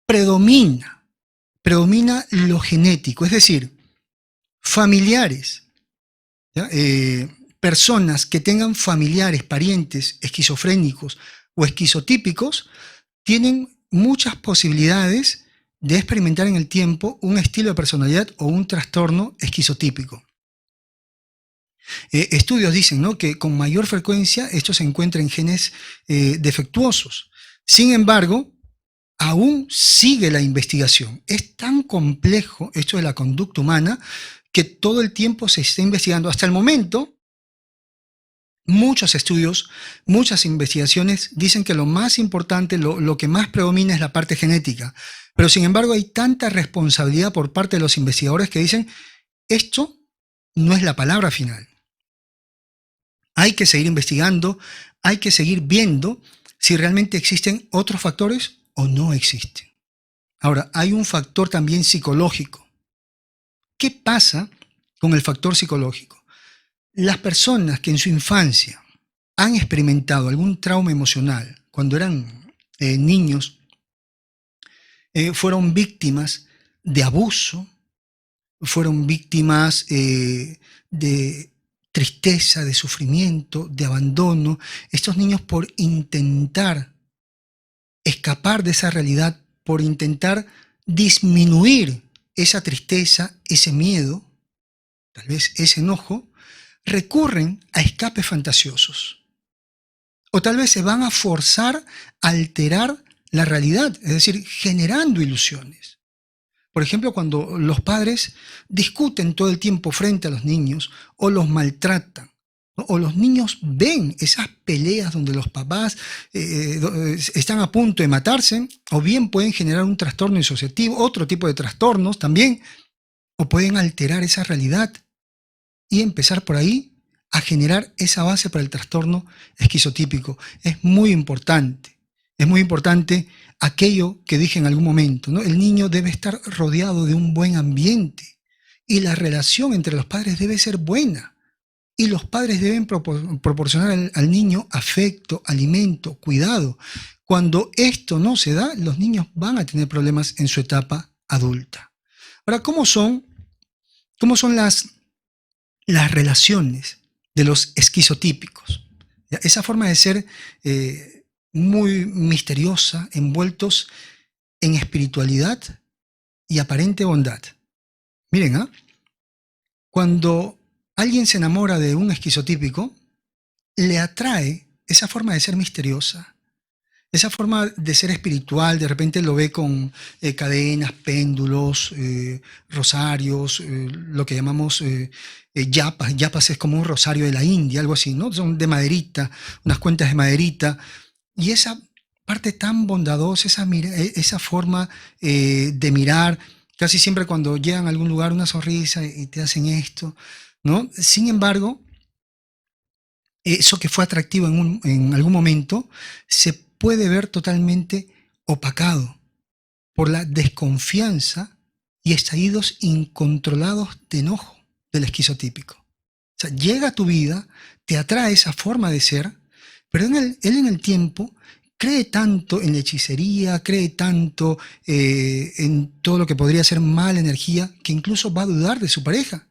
predomina lo genético, es decir, familiares, personas que tengan familiares, parientes esquizofrénicos o esquizotípicos, tienen muchas posibilidades de experimentar en el tiempo un estilo de personalidad o un trastorno esquizotípico. Estudios dicen, ¿no?, que con mayor frecuencia esto se encuentra en genes defectuosos. Sin embargo, aún sigue la investigación. Es tan complejo esto de la conducta humana que todo el tiempo se está investigando. Hasta el momento, muchos estudios, muchas investigaciones dicen que lo más importante, lo que más predomina es la parte genética. Pero sin embargo hay tanta responsabilidad por parte de los investigadores que dicen, esto no es la palabra final. Hay que seguir investigando, hay que seguir viendo si realmente existen otros factores o no existen. Ahora, hay un factor también psicológico. ¿Qué pasa con el factor psicológico? Las personas que en su infancia han experimentado algún trauma emocional, cuando eran niños, fueron víctimas de abuso, fueron víctimas de tristeza, de sufrimiento, de abandono. Estos niños, por intentar escapar de esa realidad, por intentar disminuir esa tristeza, ese miedo, tal vez ese enojo, recurren a escapes fantasiosos. O tal vez se van a forzar a alterar la realidad, es decir, generando ilusiones. Por ejemplo, cuando los padres discuten todo el tiempo frente a los niños o los maltratan, ¿no?, o los niños ven esas peleas donde los papás están a punto de matarse, o bien pueden generar un trastorno disociativo, otro tipo de trastornos también, o pueden alterar esa realidad y empezar por ahí a generar esa base para el trastorno esquizotípico. Es muy importante aquello que dije en algún momento, ¿no? El niño debe estar rodeado de un buen ambiente y la relación entre los padres debe ser buena. Y los padres deben proporcionar al niño afecto, alimento, cuidado. Cuando esto no se da, los niños van a tener problemas en su etapa adulta. Ahora, ¿cómo son las relaciones de los esquizotípicos? Esa forma de ser muy misteriosa, envueltos en espiritualidad y aparente bondad. Miren, Cuando alguien se enamora de un esquizotípico, le atrae esa forma de ser misteriosa, esa forma de ser espiritual. De repente lo ve con cadenas, péndulos, rosarios, lo que llamamos yapas. Yapas es como un rosario de la India, algo así, ¿no? Son de maderita, unas cuentas de maderita. Y esa parte tan bondadosa, esa forma de mirar, casi siempre cuando llegan a algún lugar, una sonrisa y te hacen esto, ¿no? Sin embargo, eso que fue atractivo en algún momento se puede ver totalmente opacado por la desconfianza y estallidos incontrolados de enojo del esquizotípico. O sea, llega a tu vida, te atrae esa forma de ser, pero él en el tiempo cree tanto en la hechicería, cree tanto en todo lo que podría ser mala energía, que incluso va a dudar de su pareja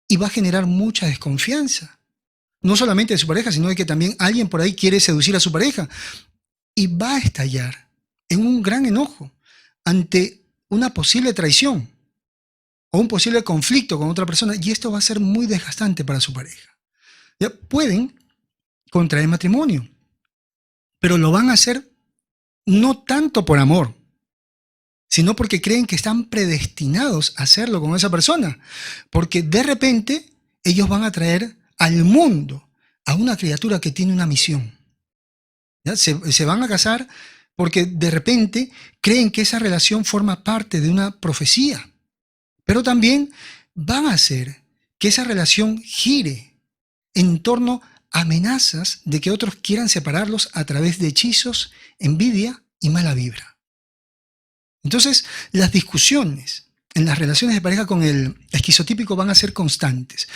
y va a generar mucha desconfianza. No solamente de su pareja, sino de que también alguien por ahí quiere seducir a su pareja. Y va a estallar en un gran enojo ante una posible traición o un posible conflicto con otra persona. Y esto va a ser muy desgastante para su pareja. Ya pueden contraer matrimonio, pero lo van a hacer no tanto por amor, sino porque creen que están predestinados a hacerlo con esa persona. Porque de repente ellos van a traer al mundo a una criatura que tiene una misión. ¿Ya? Se van a casar porque de repente creen que esa relación forma parte de una profecía, pero también van a hacer que esa relación gire en torno a amenazas de que otros quieran separarlos a través de hechizos, envidia y mala vibra. Entonces, las discusiones en las relaciones de pareja con el esquizotípico van a ser constantes,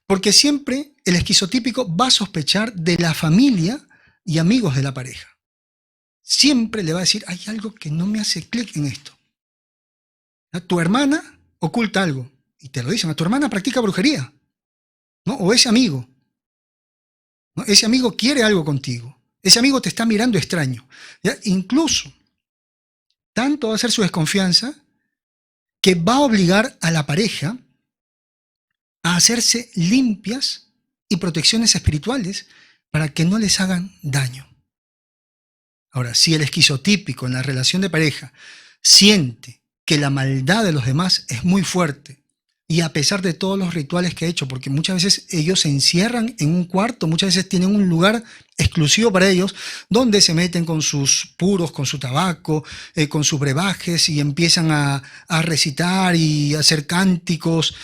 porque siempre el esquizotípico va a sospechar de la familia y amigos de la pareja. Siempre le va a decir, hay algo que no me hace clic en esto. Tu hermana oculta algo, y te lo dicen, a tu hermana practica brujería, ¿no? O ese amigo, ¿no? Ese amigo quiere algo contigo, ese amigo te está mirando extraño. ¿Ya? Incluso, tanto va a ser su desconfianza que va a obligar a la pareja a hacerse limpias y protecciones espirituales para que no les hagan daño. Ahora, si el esquizotípico en la relación de pareja siente que la maldad de los demás es muy fuerte, y a pesar de todos los rituales que ha hecho, porque muchas veces ellos se encierran en un cuarto, muchas veces tienen un lugar exclusivo para ellos, donde se meten con sus puros, con su tabaco, con sus brebajes, y empiezan a recitar y a hacer cánticos.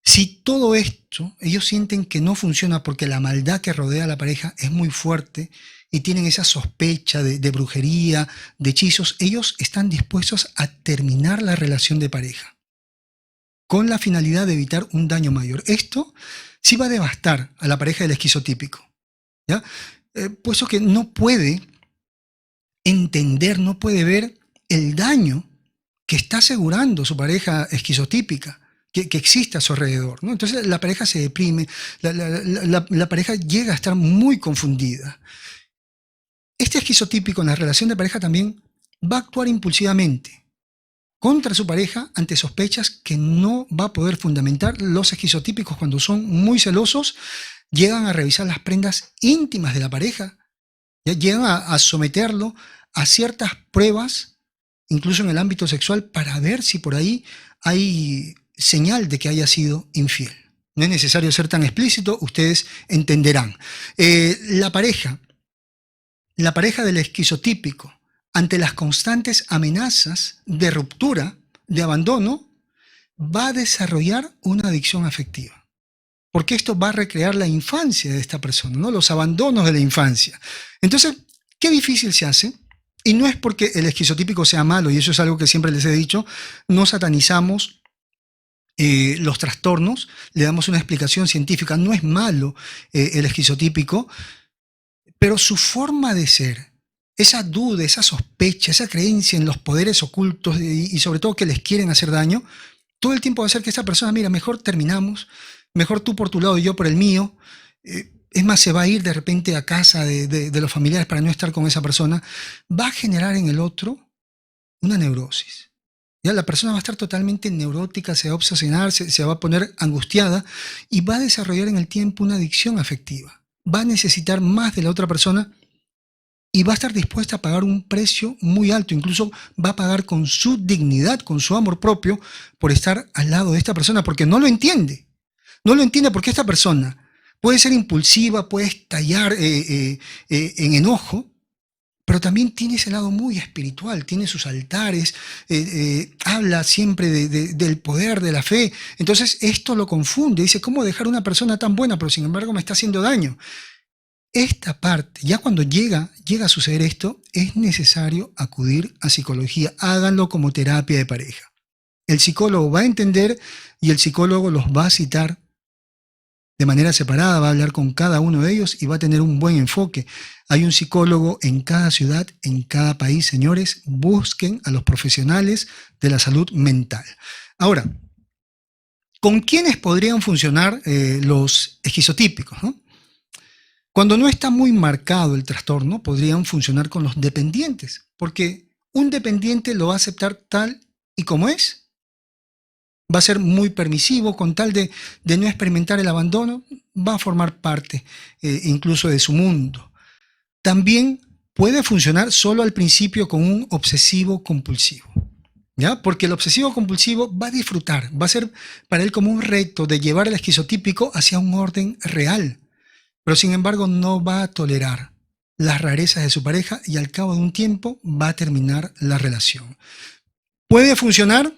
Si todo esto ellos sienten que no funciona porque la maldad que rodea a la pareja es muy fuerte y tienen esa sospecha de brujería, de hechizos, ellos están dispuestos a terminar la relación de pareja con la finalidad de evitar un daño mayor. Esto sí va a devastar a la pareja del esquizotípico, ¿ya? Puesto que no puede entender, no puede ver el daño que está asegurando su pareja esquizotípica, que existe a su alrededor, ¿no? Entonces la pareja se deprime, la pareja llega a estar muy confundida. Este esquizotípico en la relación de pareja también va a actuar impulsivamente contra su pareja ante sospechas que no va a poder fundamentar. Los esquizotípicos, cuando son muy celosos, llegan a revisar las prendas íntimas de la pareja, ya llegan a someterlo a ciertas pruebas, incluso en el ámbito sexual, para ver si por ahí hay señal de que haya sido infiel. No es necesario ser tan explícito, ustedes entenderán. La pareja del esquizotípico, ante las constantes amenazas de ruptura, de abandono, va a desarrollar una adicción afectiva. Porque esto va a recrear la infancia de esta persona, ¿no? Los abandonos de la infancia. Entonces, qué difícil se hace. Y no es porque el esquizotípico sea malo, y eso es algo que siempre les he dicho, no satanizamos los trastornos, le damos una explicación científica. No es malo el esquizotípico, pero su forma de ser, esa duda, esa sospecha, esa creencia en los poderes ocultos y sobre todo que les quieren hacer daño, todo el tiempo va a hacer que esta persona, mira, mejor terminamos, mejor tú por tu lado y yo por el mío. Es más, se va a ir de repente a casa de los familiares para no estar con esa persona. Va a generar en el otro una neurosis. Ya la persona va a estar totalmente neurótica, se va a obsesionar, se va a poner angustiada y va a desarrollar en el tiempo una adicción afectiva. Va a necesitar más de la otra persona y va a estar dispuesta a pagar un precio muy alto, incluso va a pagar con su dignidad, con su amor propio, por estar al lado de esta persona, porque no lo entiende. No lo entiende porque esta persona puede ser impulsiva, puede estallar en enojo, pero también tiene ese lado muy espiritual, tiene sus altares, habla siempre del poder, de la fe. Entonces esto lo confunde, dice, ¿cómo dejar una persona tan buena, pero sin embargo me está haciendo daño? Esta parte, ya cuando llega a suceder esto, es necesario acudir a psicología. Háganlo como terapia de pareja. El psicólogo va a entender y el psicólogo los va a citar de manera separada, va a hablar con cada uno de ellos y va a tener un buen enfoque. Hay un psicólogo en cada ciudad, en cada país, señores. Busquen a los profesionales de la salud mental. Ahora, ¿con quiénes podrían funcionar los esquizotípicos, ¿no? Cuando no está muy marcado el trastorno, podrían funcionar con los dependientes, porque un dependiente lo va a aceptar tal y como es. Va a ser muy permisivo, con tal de no experimentar el abandono, va a formar parte incluso de su mundo. También puede funcionar solo al principio con un obsesivo compulsivo, ¿ya? Porque el obsesivo compulsivo va a disfrutar, va a ser para él como un reto de llevar al esquizotípico hacia un orden real. Pero sin embargo no va a tolerar las rarezas de su pareja y al cabo de un tiempo va a terminar la relación. Puede funcionar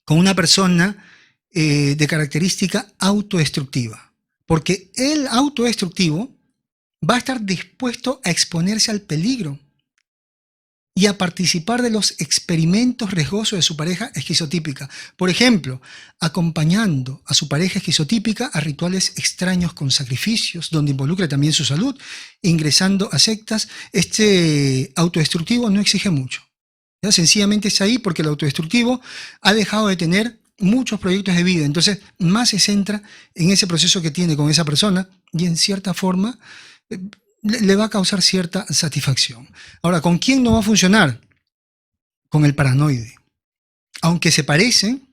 con una persona de característica autodestructiva, porque el autodestructivo va a estar dispuesto a exponerse al peligro y a participar de los experimentos riesgosos de su pareja esquizotípica. Por ejemplo, acompañando a su pareja esquizotípica a rituales extraños con sacrificios, donde involucre también su salud, ingresando a sectas. Este autodestructivo no exige mucho. ¿Ya? Sencillamente es ahí porque el autodestructivo ha dejado de tener muchos proyectos de vida. Entonces, más se centra en ese proceso que tiene con esa persona y en cierta forma le va a causar cierta satisfacción. Ahora, ¿con quién no va a funcionar? Con el paranoide. Aunque se parecen,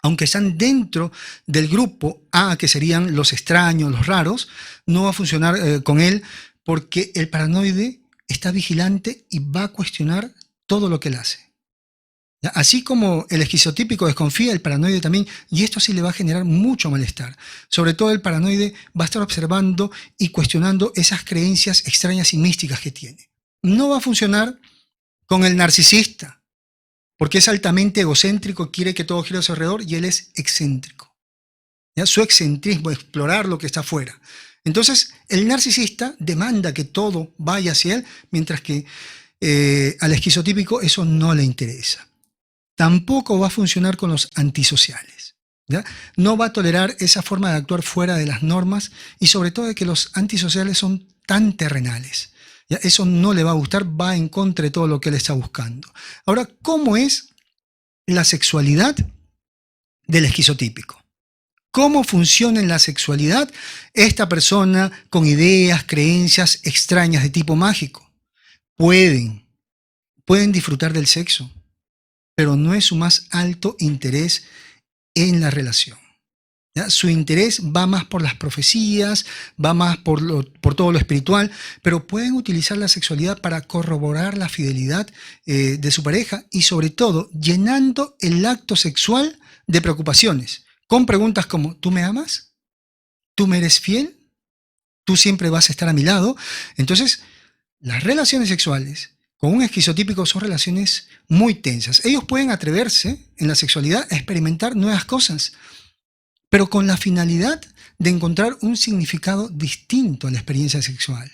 aunque están dentro del grupo A, que serían los extraños, los raros, no va a funcionar con él porque el paranoide está vigilante y va a cuestionar todo lo que él hace. ¿Ya? Así como el esquizotípico desconfía, el paranoide también, y esto sí le va a generar mucho malestar. Sobre todo el paranoide va a estar observando y cuestionando esas creencias extrañas y místicas que tiene. No va a funcionar con el narcisista, porque es altamente egocéntrico, quiere que todo gire a su alrededor y él es excéntrico. ¿Ya? Su excentrismo, explorar lo que está afuera. Entonces, el narcisista demanda que todo vaya hacia él, mientras que al esquizotípico eso no le interesa. Tampoco va a funcionar con los antisociales, ¿ya? No va a tolerar esa forma de actuar fuera de las normas y sobre todo de que los antisociales son tan terrenales, ¿ya? Eso no le va a gustar, va en contra de todo lo que él está buscando. Ahora, ¿cómo es la sexualidad del esquizotípico? ¿Cómo funciona en la sexualidad esta persona con ideas, creencias extrañas de tipo mágico? Pueden disfrutar del sexo, pero no es su más alto interés en la relación. ¿Ya? Su interés va más por las profecías, va más por todo lo espiritual, pero pueden utilizar la sexualidad para corroborar la fidelidad de su pareja y sobre todo llenando el acto sexual de preocupaciones, con preguntas como, ¿tú me amas? ¿Tú me eres fiel? ¿Tú siempre vas a estar a mi lado? Entonces, las relaciones sexuales con un esquizotípico son relaciones muy tensas. Ellos pueden atreverse en la sexualidad a experimentar nuevas cosas, pero con la finalidad de encontrar un significado distinto a la experiencia sexual.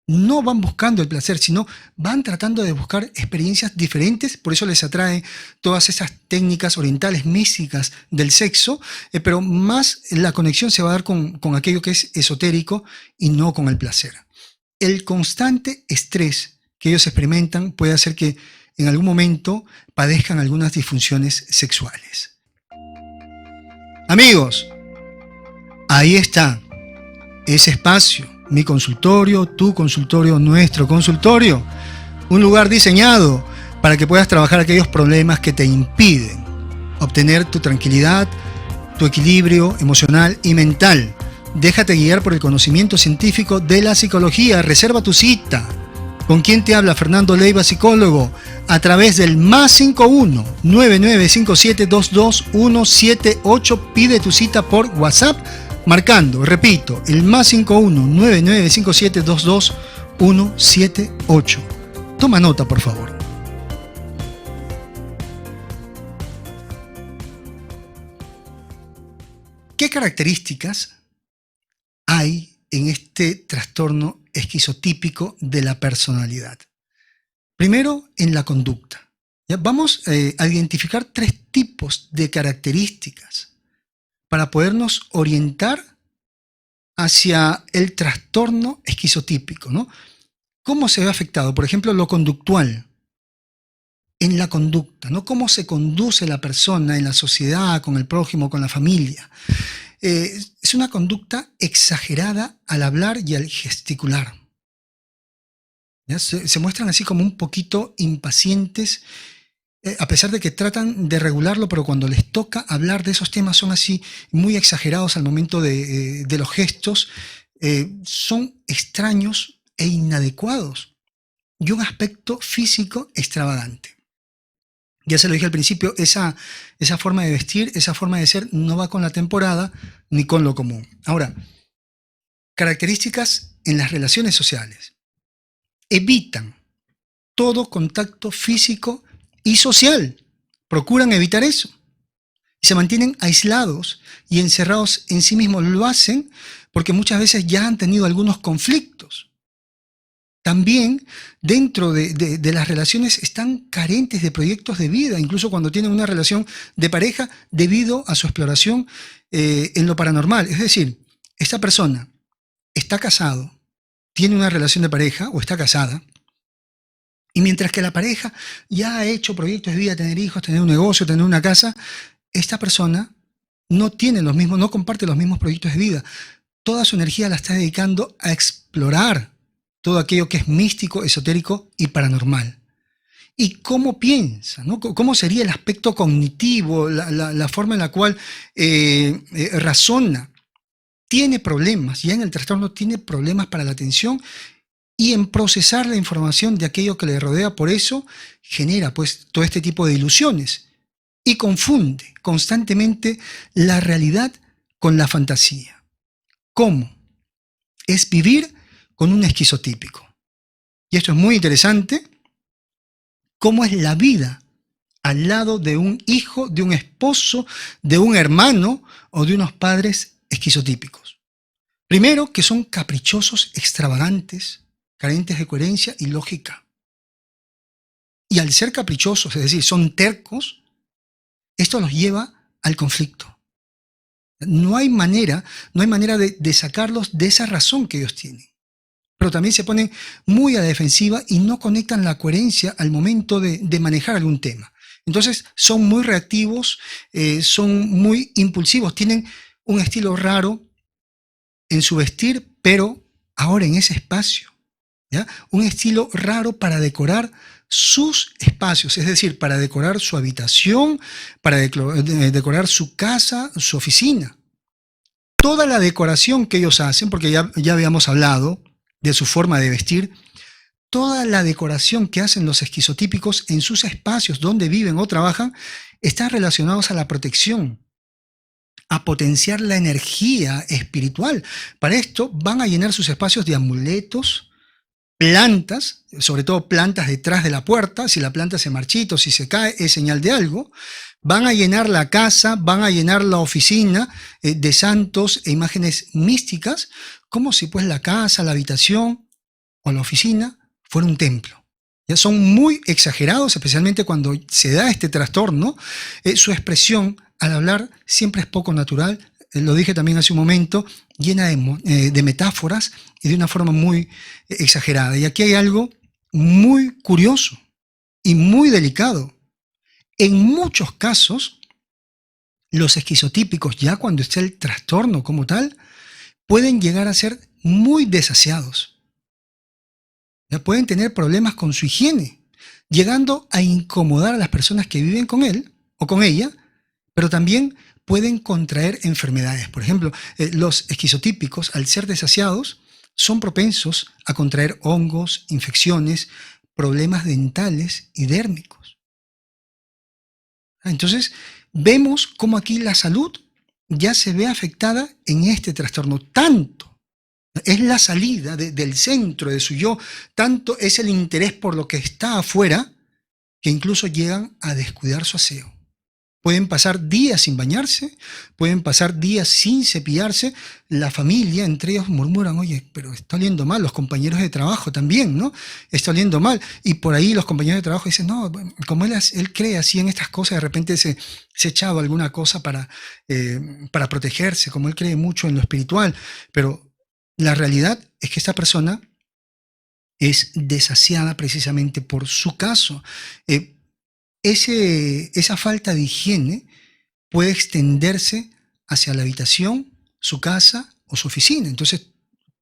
No van buscando el placer, sino van tratando de buscar experiencias diferentes, por eso les atrae todas esas técnicas orientales místicas del sexo, pero más la conexión se va a dar con aquello que es esotérico y no con el placer. El constante estrés que ellos experimentan puede hacer que en algún momento padezcan algunas disfunciones sexuales. Amigos, ahí está ese espacio, mi consultorio, tu consultorio, nuestro consultorio, un lugar diseñado para que puedas trabajar aquellos problemas que te impiden obtener tu tranquilidad, tu equilibrio emocional y mental. Déjate guiar por el conocimiento científico de la psicología. Reserva tu cita. ¿Con quién te habla? Fernando Leiva, psicólogo, a través del +51 9957 22178. Pide tu cita por WhatsApp marcando, repito, el +51 9957 22178. Toma nota, por favor. ¿Qué características hay en este trastorno esquizotípico de la personalidad? Primero, en la conducta. ¿Ya? Vamos a identificar 3 tipos de características para podernos orientar hacia el trastorno esquizotípico, ¿no? ¿Cómo se ve afectado? Por ejemplo, lo conductual. En la conducta, ¿no? Cómo se conduce la persona en la sociedad, con el prójimo, con la familia. Es una conducta exagerada al hablar y al gesticular. ¿Ya? Se muestran así como un poquito impacientes, a pesar de que tratan de regularlo, pero cuando les toca hablar de esos temas son así muy exagerados al momento de los gestos, son extraños e inadecuados y un aspecto físico extravagante. Ya se lo dije al principio, esa forma de vestir, esa forma de ser no va con la temporada ni con lo común. Ahora, características en las relaciones sociales. Evitan todo contacto físico y social. Procuran evitar eso. Se mantienen aislados y encerrados en sí mismos. Lo hacen porque muchas veces ya han tenido algunos conflictos. También dentro de las relaciones están carentes de proyectos de vida, incluso cuando tienen una relación de pareja debido a su exploración en lo paranormal. Es decir, esta persona está casado, tiene una relación de pareja o está casada, y mientras que la pareja ya ha hecho proyectos de vida, tener hijos, tener un negocio, tener una casa, esta persona no tiene los mismos, no comparte los mismos proyectos de vida. Toda su energía la está dedicando a explorar todo aquello que es místico, esotérico y paranormal. ¿Y cómo piensa? ¿No? ¿Cómo sería el aspecto cognitivo, la forma en la cual razona? Tiene problemas, ya en el trastorno tiene problemas para la atención y en procesar la información de aquello que le rodea. Por eso genera pues todo este tipo de ilusiones y confunde constantemente la realidad con la fantasía. ¿Cómo? Es vivir con un esquizotípico. Y esto es muy interesante, cómo es la vida al lado de un hijo, de un esposo, de un hermano o de unos padres esquizotípicos. Primero, que son caprichosos, extravagantes, carentes de coherencia y lógica. Y al ser caprichosos, es decir, son tercos, esto los lleva al conflicto. No hay manera de sacarlos de esa razón que ellos tienen. Pero también se ponen muy a la defensiva y no conectan la coherencia al momento de manejar algún tema. Entonces son muy reactivos, son muy impulsivos, tienen un estilo raro en su vestir, pero ahora en ese espacio, ¿ya? Un estilo raro para decorar sus espacios, es decir, para decorar su habitación, para decorar su casa, su oficina. Toda la decoración que ellos hacen, porque ya habíamos hablado de su forma de vestir, toda la decoración que hacen los esquizotípicos en sus espacios donde viven o trabajan están relacionados a la protección, a potenciar la energía espiritual. Para esto van a llenar sus espacios de amuletos, plantas, sobre todo plantas detrás de la puerta. Si la planta se marchita o si se cae es señal de algo. Van a llenar la casa, van a llenar la oficina de santos e imágenes místicas, como si pues la casa, la habitación o la oficina fuera un templo. Ya son muy exagerados, especialmente cuando se da este trastorno. Su expresión al hablar siempre es poco natural, lo dije también hace un momento, llena de metáforas y de una forma muy exagerada. Y aquí hay algo muy curioso y muy delicado. En muchos casos, los esquizotípicos, ya cuando está el trastorno como tal, pueden llegar a ser muy desaseados. Ya pueden tener problemas con su higiene. llegando a incomodar a las personas que viven con él o con ella, pero también pueden contraer enfermedades. Por ejemplo, los esquizotípicos, al ser desasiados, son propensos a contraer hongos, infecciones, problemas dentales y dérmicos. Entonces, vemos cómo aquí la salud ya se ve afectada en este trastorno. Tanto es la salida del centro de su yo, tanto es el interés por lo que está afuera, que incluso llegan a descuidar su aseo. Pueden pasar días sin bañarse, pueden pasar días sin cepillarse. La familia, entre ellos, murmuran, oye, pero está oliendo mal. Los compañeros de trabajo también, ¿no? Está oliendo mal. Y por ahí los compañeros de trabajo dicen, no, como él cree así en estas cosas, de repente se echaba alguna cosa para protegerse, como él cree mucho en lo espiritual. Pero la realidad es que esta persona es desasiada precisamente por su caso. Esa falta de higiene puede extenderse hacia la habitación, su casa o su oficina. Entonces,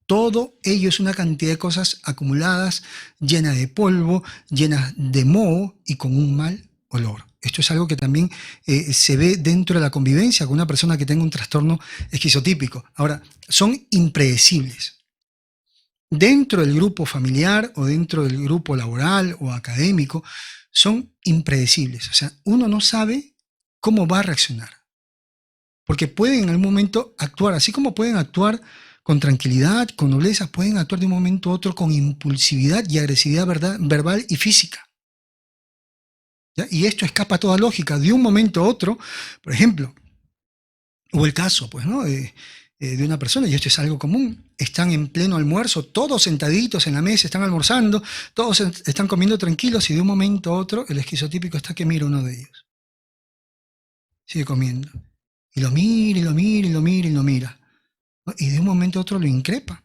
todo ello es una cantidad de cosas acumuladas, llenas de polvo, llenas de moho y con un mal olor. Esto es algo que también se ve dentro de la convivencia con una persona que tenga un trastorno esquizotípico. Ahora, son impredecibles. Dentro del grupo familiar o dentro del grupo laboral o académico, son impredecibles. O sea, uno no sabe cómo va a reaccionar. Porque pueden en algún momento actuar, así como pueden actuar con tranquilidad, con nobleza, pueden actuar de un momento a otro con impulsividad y agresividad verbal y física. ¿Ya? Y esto escapa a toda lógica. De un momento a otro, por ejemplo, hubo el caso, pues, ¿no? De una persona, y esto es algo común, están en pleno almuerzo, todos sentaditos en la mesa, están almorzando, todos están comiendo tranquilos y de un momento a otro el esquizotípico está que mira a uno de ellos. Sigue comiendo. Y lo mira, y lo mira, y lo mira, y lo mira. ¿No? Y de un momento a otro lo increpa.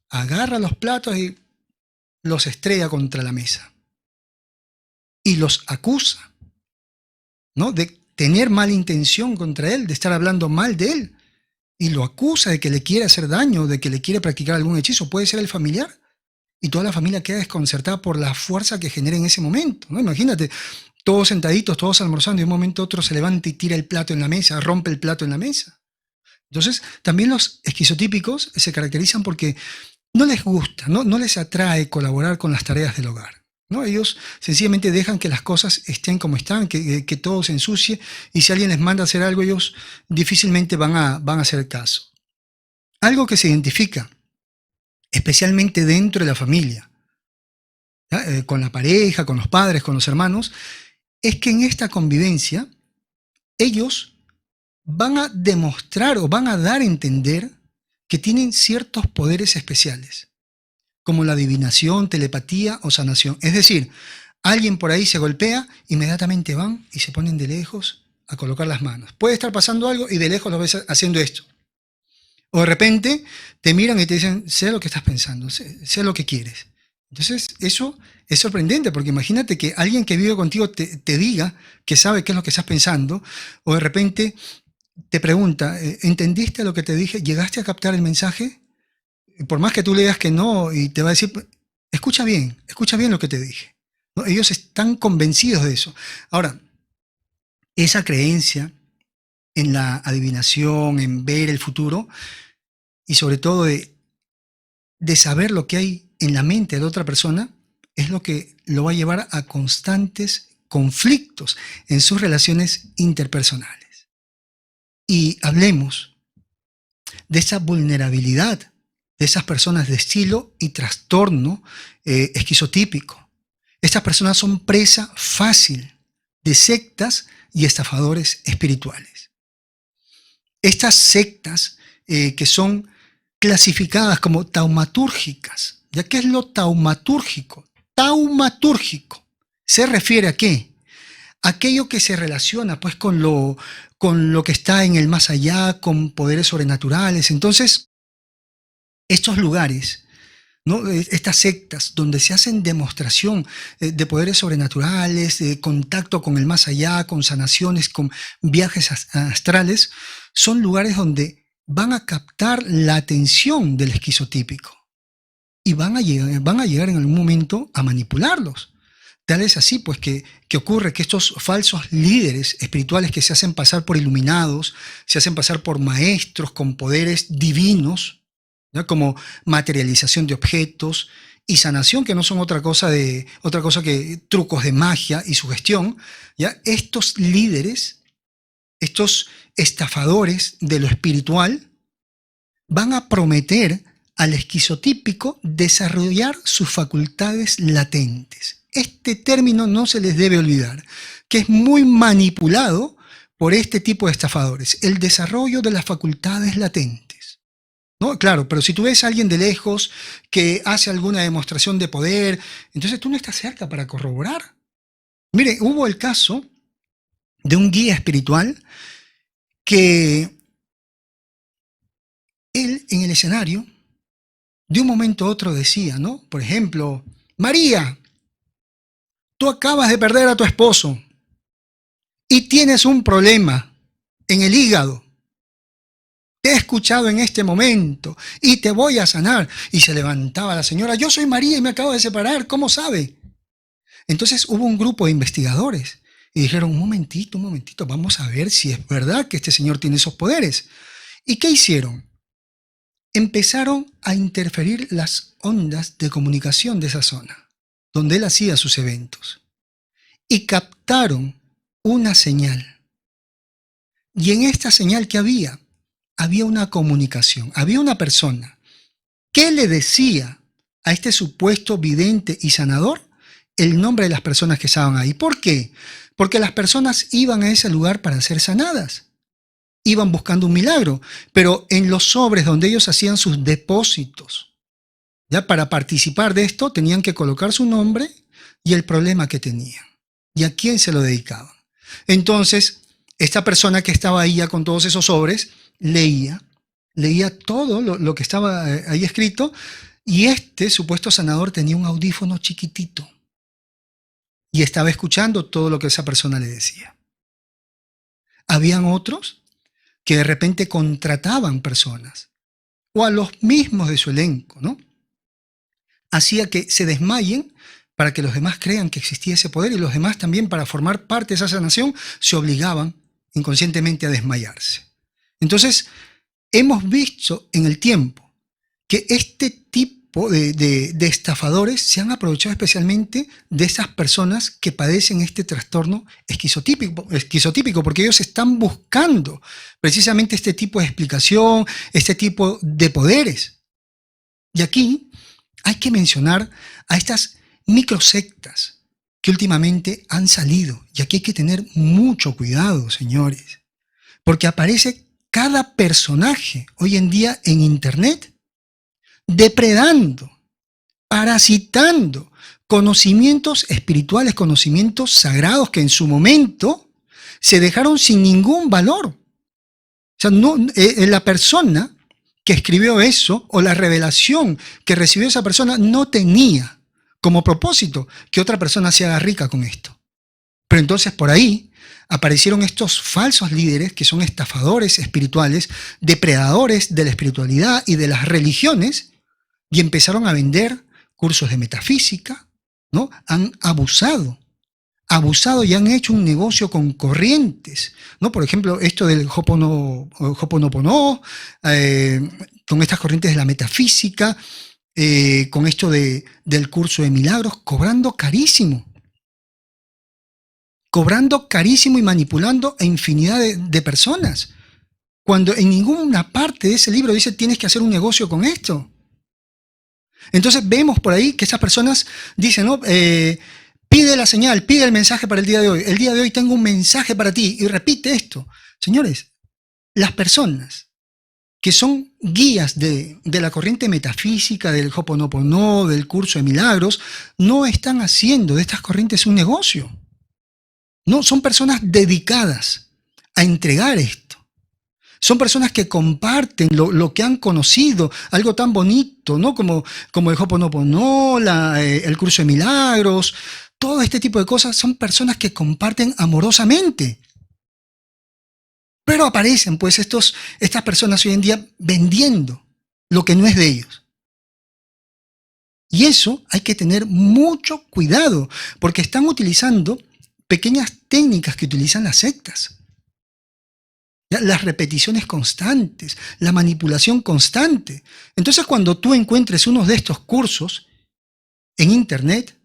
Agarra los platos y los estrella contra la mesa. Y los acusa, ¿no? De tener mala intención contra él, de estar hablando mal de él. Y lo acusa de que le quiere hacer daño, de que le quiere practicar algún hechizo. Puede ser el familiar. Y toda la familia queda desconcertada por la fuerza que genera en ese momento, ¿no? Imagínate, todos sentaditos, todos almorzando, y de un momento a otro se levanta y tira el plato en la mesa, rompe el plato en la mesa. Entonces, también los esquizotípicos se caracterizan porque no les gusta, no les atrae colaborar con las tareas del hogar, ¿no? Ellos sencillamente dejan que las cosas estén como están, que todo se ensucie, y si alguien les manda a hacer algo, ellos difícilmente van a hacer caso. Algo que se identifica, especialmente dentro de la familia, con la pareja, con los padres, con los hermanos, es que en esta convivencia ellos van a demostrar o van a dar a entender que tienen ciertos poderes especiales, como la adivinación, telepatía o sanación. Es decir, alguien por ahí se golpea, inmediatamente van y se ponen de lejos a colocar las manos. Puede estar pasando algo y de lejos lo ves haciendo esto. O de repente te miran y te dicen, sé lo que estás pensando, sé lo que quieres. Entonces eso es sorprendente, porque imagínate que alguien que vive contigo te diga que sabe qué es lo que estás pensando, o de repente te pregunta, ¿entendiste lo que te dije? ¿Llegaste a captar el mensaje? Por más que tú le digas que no, y te va a decir, escucha bien lo que te dije, ¿no? Ellos están convencidos de eso. Ahora, esa creencia en la adivinación, en ver el futuro, y sobre todo de saber lo que hay en la mente de la otra persona, es lo que lo va a llevar a constantes conflictos en sus relaciones interpersonales. Y hablemos de esa vulnerabilidad de esas personas de estilo y trastorno esquizotípico. Estas personas son presa fácil de sectas y estafadores espirituales. Estas sectas que son clasificadas como taumatúrgicas. ¿Ya qué es lo taumatúrgico? Taumatúrgico. ¿Se refiere a qué? Aquello que se relaciona pues con lo que está en el más allá, con poderes sobrenaturales. Entonces, estos lugares, ¿no? Estas sectas donde se hacen demostración de poderes sobrenaturales, de contacto con el más allá, con sanaciones, con viajes astrales, son lugares donde van a captar la atención del esquizotípico y van a llegar en algún momento a manipularlos. Tal es así, pues, que ocurre que estos falsos líderes espirituales que se hacen pasar por iluminados, se hacen pasar por maestros con poderes divinos, ¿no? Como materialización de objetos y sanación, que no son otra cosa que trucos de magia y sugestión, ¿ya? Estos líderes, estos estafadores de lo espiritual, van a prometer al esquizotípico desarrollar sus facultades latentes. Este término no se les debe olvidar, que es muy manipulado por este tipo de estafadores, el desarrollo de las facultades latentes. ¿No? Claro, pero si tú ves a alguien de lejos que hace alguna demostración de poder, entonces tú no estás cerca para corroborar. Mire, hubo el caso de un guía espiritual que él en el escenario de un momento a otro decía, ¿no? Por ejemplo, María, tú acabas de perder a tu esposo y tienes un problema en el hígado. Te he escuchado en este momento y te voy a sanar. Y se levantaba la señora, yo soy María y me acabo de separar, ¿cómo sabe? Entonces hubo un grupo de investigadores y dijeron, un momentito, vamos a ver si es verdad que este señor tiene esos poderes. ¿Y qué hicieron? Empezaron a interferir las ondas de comunicación de esa zona, donde él hacía sus eventos, y captaron una señal. Y en esta señal que había una comunicación, había una persona que le decía a este supuesto vidente y sanador el nombre de las personas que estaban ahí. ¿Por qué? Porque las personas iban a ese lugar para ser sanadas. Iban buscando un milagro, pero en los sobres donde ellos hacían sus depósitos, ya para participar de esto tenían que colocar su nombre y el problema que tenían y a quién se lo dedicaban. Entonces, esta persona que estaba ahí ya con todos esos sobres, leía todo lo que estaba ahí escrito, y este supuesto sanador tenía un audífono chiquitito y estaba escuchando todo lo que esa persona le decía. Habían otros que de repente contrataban personas, o a los mismos de su elenco, ¿no? Hacía que se desmayen para que los demás crean que existía ese poder, y los demás también, para formar parte de esa sanación, se obligaban inconscientemente a desmayarse. Entonces, hemos visto en el tiempo que este tipo de estafadores se han aprovechado especialmente de esas personas que padecen este trastorno esquizotípico, porque ellos están buscando precisamente este tipo de explicación, este tipo de poderes. Y aquí hay que mencionar a estas microsectas que últimamente han salido, y aquí hay que tener mucho cuidado, señores, porque aparece cada personaje hoy en día en Internet depredando, parasitando conocimientos espirituales, conocimientos sagrados que en su momento se dejaron sin ningún valor. O sea, la persona que escribió eso, o la revelación que recibió esa persona, no tenía como propósito que otra persona se haga rica con esto. Pero entonces por ahí aparecieron estos falsos líderes que son estafadores espirituales, depredadores de la espiritualidad y de las religiones, y empezaron a vender cursos de metafísica, ¿no? Han abusado y han hecho un negocio con corrientes, ¿no? Por ejemplo, esto del Ho'oponopono, con estas corrientes de la metafísica, con esto del curso de milagros, cobrando carísimo y manipulando a infinidad de personas, cuando en ninguna parte de ese libro dice tienes que hacer un negocio con esto. Entonces vemos por ahí que esas personas dicen, ¿no? Pide la señal, pide el mensaje para el día de hoy. El día de hoy tengo un mensaje para ti, y repite esto. Señores, las personas que son guías de la corriente metafísica, del Ho'oponopono, del curso de milagros, no están haciendo de estas corrientes un negocio. No, son personas dedicadas a entregar esto. Son personas que comparten lo que han conocido, algo tan bonito, ¿no? Como el Ho'oponopono, el curso de milagros, todo este tipo de cosas. Son personas que comparten amorosamente. Pero aparecen pues estas personas hoy en día vendiendo lo que no es de ellos. Y eso hay que tener mucho cuidado, porque están utilizando pequeñas técnicas que utilizan las sectas. Las repeticiones constantes, la manipulación constante. Entonces, cuando tú encuentres uno de estos cursos en internet,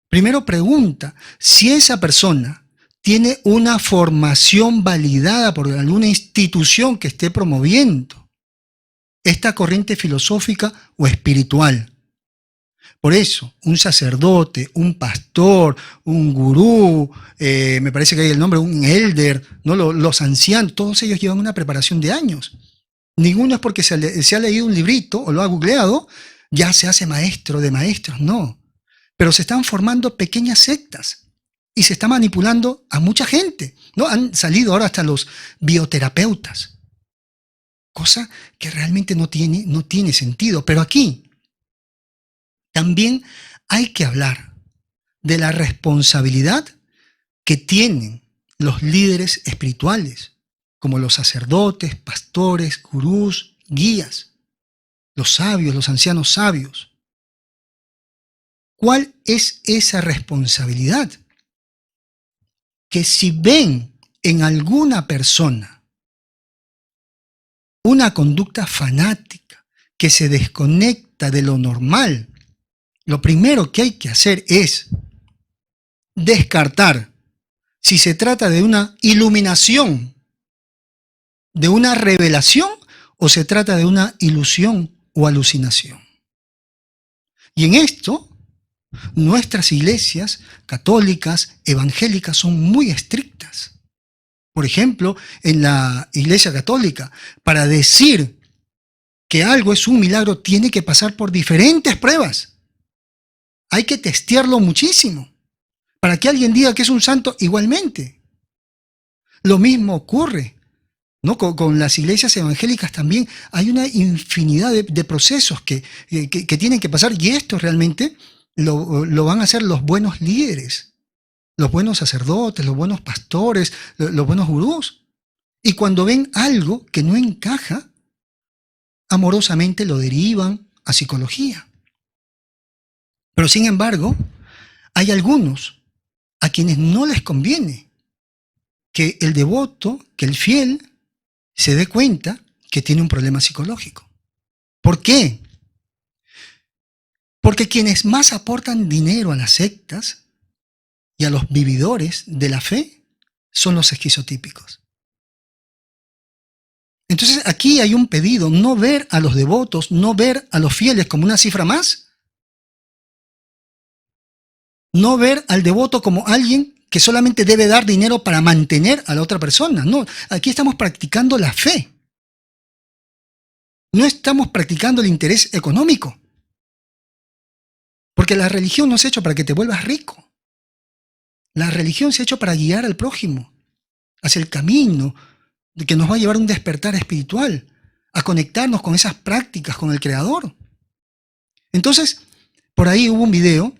primero pregunta si esa persona tiene una formación validada por alguna institución que esté promoviendo esta corriente filosófica o espiritual. Por eso, un sacerdote, un pastor, un gurú, me parece que hay el nombre, un elder, ¿no? Los ancianos, todos ellos llevan una preparación de años. Ninguno es porque se ha leído un librito o lo ha googleado, ya se hace maestro de maestros, no. Pero se están formando pequeñas sectas y se está manipulando a mucha gente, ¿no? Han salido ahora hasta los bioterapeutas, cosa que realmente no tiene sentido. Pero aquí también hay que hablar de la responsabilidad que tienen los líderes espirituales, como los sacerdotes, pastores, gurús, guías, los sabios, los ancianos sabios. ¿Cuál es esa responsabilidad? Que si ven en alguna persona una conducta fanática que se desconecta de lo normal, lo primero que hay que hacer es descartar si se trata de una iluminación, de una revelación, o se trata de una ilusión o alucinación. Y en esto, nuestras iglesias católicas, evangélicas, son muy estrictas. Por ejemplo, en la Iglesia Católica, para decir que algo es un milagro, tiene que pasar por diferentes pruebas. Hay que testearlo muchísimo para que alguien diga que es un santo igualmente. Lo mismo ocurre, ¿no? Con las iglesias evangélicas también hay una infinidad de procesos que tienen que pasar, y esto realmente lo van a hacer los buenos líderes, los buenos sacerdotes, los buenos pastores, los buenos gurús. Y cuando ven algo que no encaja, amorosamente lo derivan a psicología. Pero sin embargo, hay algunos a quienes no les conviene que el devoto, que el fiel, se dé cuenta que tiene un problema psicológico. ¿Por qué? Porque quienes más aportan dinero a las sectas y a los vividores de la fe son los esquizotípicos. Entonces aquí hay un pedido, no ver a los devotos, no ver a los fieles como una cifra más, no ver al devoto como alguien que solamente debe dar dinero para mantener a la otra persona. No, aquí estamos practicando la fe. No estamos practicando el interés económico. Porque la religión no se ha hecho para que te vuelvas rico. La religión se ha hecho para guiar al prójimo hacia el camino que nos va a llevar a un despertar espiritual, a conectarnos con esas prácticas, con el Creador. Entonces, por ahí hubo un video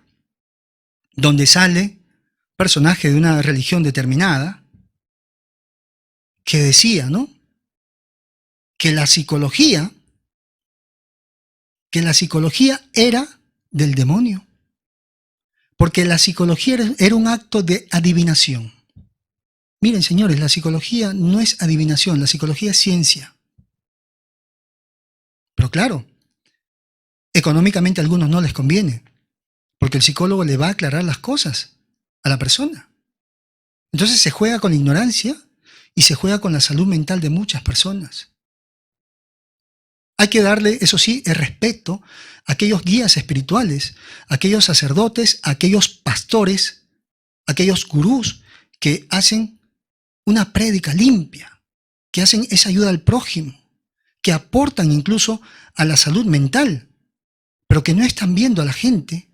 donde sale personaje de una religión determinada que decía, ¿no?, que la psicología era del demonio, porque la psicología era un acto de adivinación. Miren, señores, la psicología no es adivinación, la psicología es ciencia. Pero claro, económicamente a algunos no les conviene, porque el psicólogo le va a aclarar las cosas a la persona. Entonces se juega con la ignorancia y se juega con la salud mental de muchas personas. Hay que darle, eso sí, el respeto a aquellos guías espirituales, a aquellos sacerdotes, a aquellos pastores, a aquellos gurús que hacen una prédica limpia, que hacen esa ayuda al prójimo, que aportan incluso a la salud mental, pero que no están viendo a la gente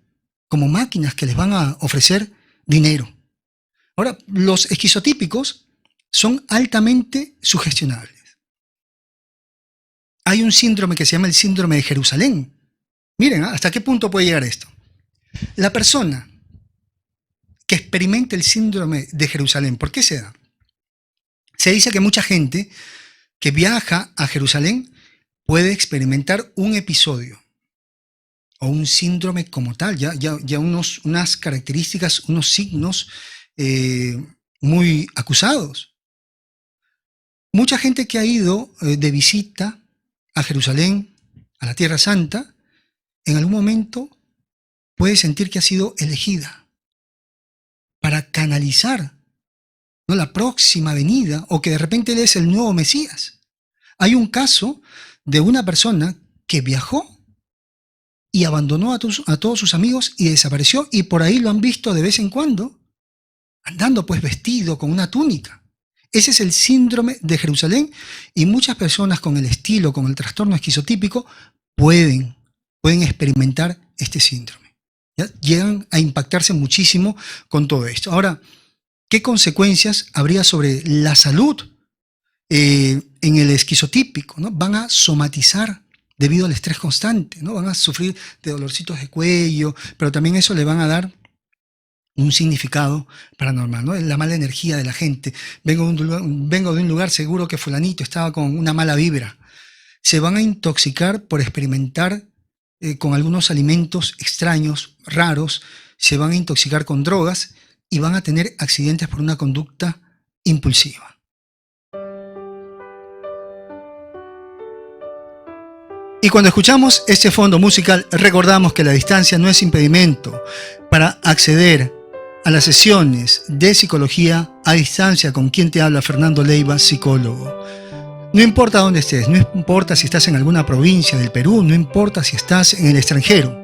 como máquinas que les van a ofrecer dinero. Ahora, los esquizotípicos son altamente sugestionables. Hay un síndrome que se llama el síndrome de Jerusalén. Miren, ¿hasta qué punto puede llegar esto? La persona que experimenta el síndrome de Jerusalén, ¿por qué se da? Se dice que mucha gente que viaja a Jerusalén puede experimentar un episodio o un síndrome como tal, ya unas características, unos signos muy acusados. Mucha gente que ha ido de visita a Jerusalén, a la Tierra Santa, en algún momento puede sentir que ha sido elegida para canalizar, ¿no?, la próxima venida, o que de repente él es el nuevo Mesías. Hay un caso de una persona que viajó y abandonó a todos sus amigos y desapareció, y por ahí lo han visto de vez en cuando, andando pues vestido con una túnica. Ese es el síndrome de Jerusalén, y muchas personas con el estilo, con el trastorno esquizotípico, pueden experimentar este síndrome, ¿ya? Llegan a impactarse muchísimo con todo esto. Ahora, ¿qué consecuencias habría sobre la salud en el esquizotípico, ¿no? Van a somatizar debido al estrés constante, ¿no? Van a sufrir de dolorcitos de cuello, pero también eso le van a dar un significado paranormal, ¿no? La mala energía de la gente. Vengo de un lugar, seguro que fulanito estaba con una mala vibra. Se van a intoxicar por experimentar con algunos alimentos extraños, raros, se van a intoxicar con drogas y van a tener accidentes por una conducta impulsiva. Y cuando escuchamos este fondo musical, recordamos que la distancia no es impedimento para acceder a las sesiones de psicología a distancia con quien te habla, Fernando Leiva, psicólogo. No importa dónde estés, no importa si estás en alguna provincia del Perú, no importa si estás en el extranjero.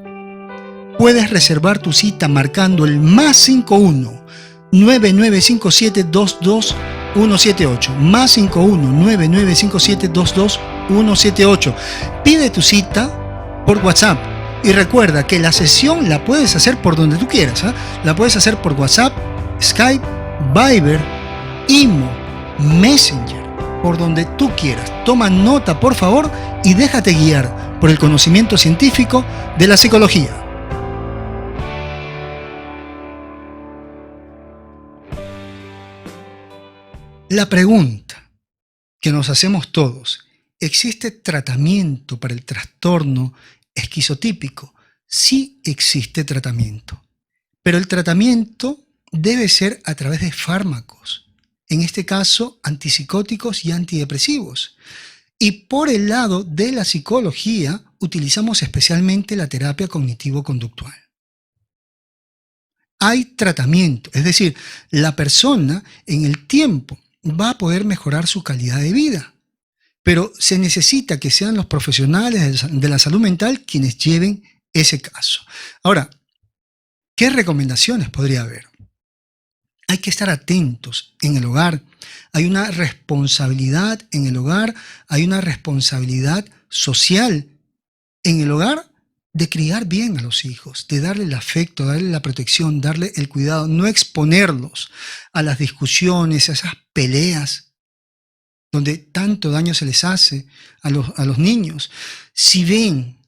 Puedes reservar tu cita marcando el +51 9957 22178, +51 9957 22178. Pide tu cita por WhatsApp y recuerda que la sesión la puedes hacer por donde tú quieras, ¿eh? La puedes hacer por WhatsApp, Skype, Viber, Imo, Messenger, por donde tú quieras. Toma nota, por favor, y déjate guiar por el conocimiento científico de la psicología. La pregunta que nos hacemos todos: ¿existe tratamiento para el trastorno esquizotípico? Sí existe tratamiento, pero el tratamiento debe ser a través de fármacos, en este caso antipsicóticos y antidepresivos. Y por el lado de la psicología utilizamos especialmente la terapia cognitivo-conductual. Hay tratamiento, es decir, la persona en el tiempo va a poder mejorar su calidad de vida, pero se necesita que sean los profesionales de la salud mental quienes lleven ese caso. Ahora, ¿qué recomendaciones podría haber? Hay que estar atentos en el hogar. Hay una responsabilidad en el hogar, hay una responsabilidad social en el hogar de criar bien a los hijos, de darle el afecto, darle la protección, darle el cuidado, no exponerlos a las discusiones, a esas peleas donde tanto daño se les hace a los niños. Si ven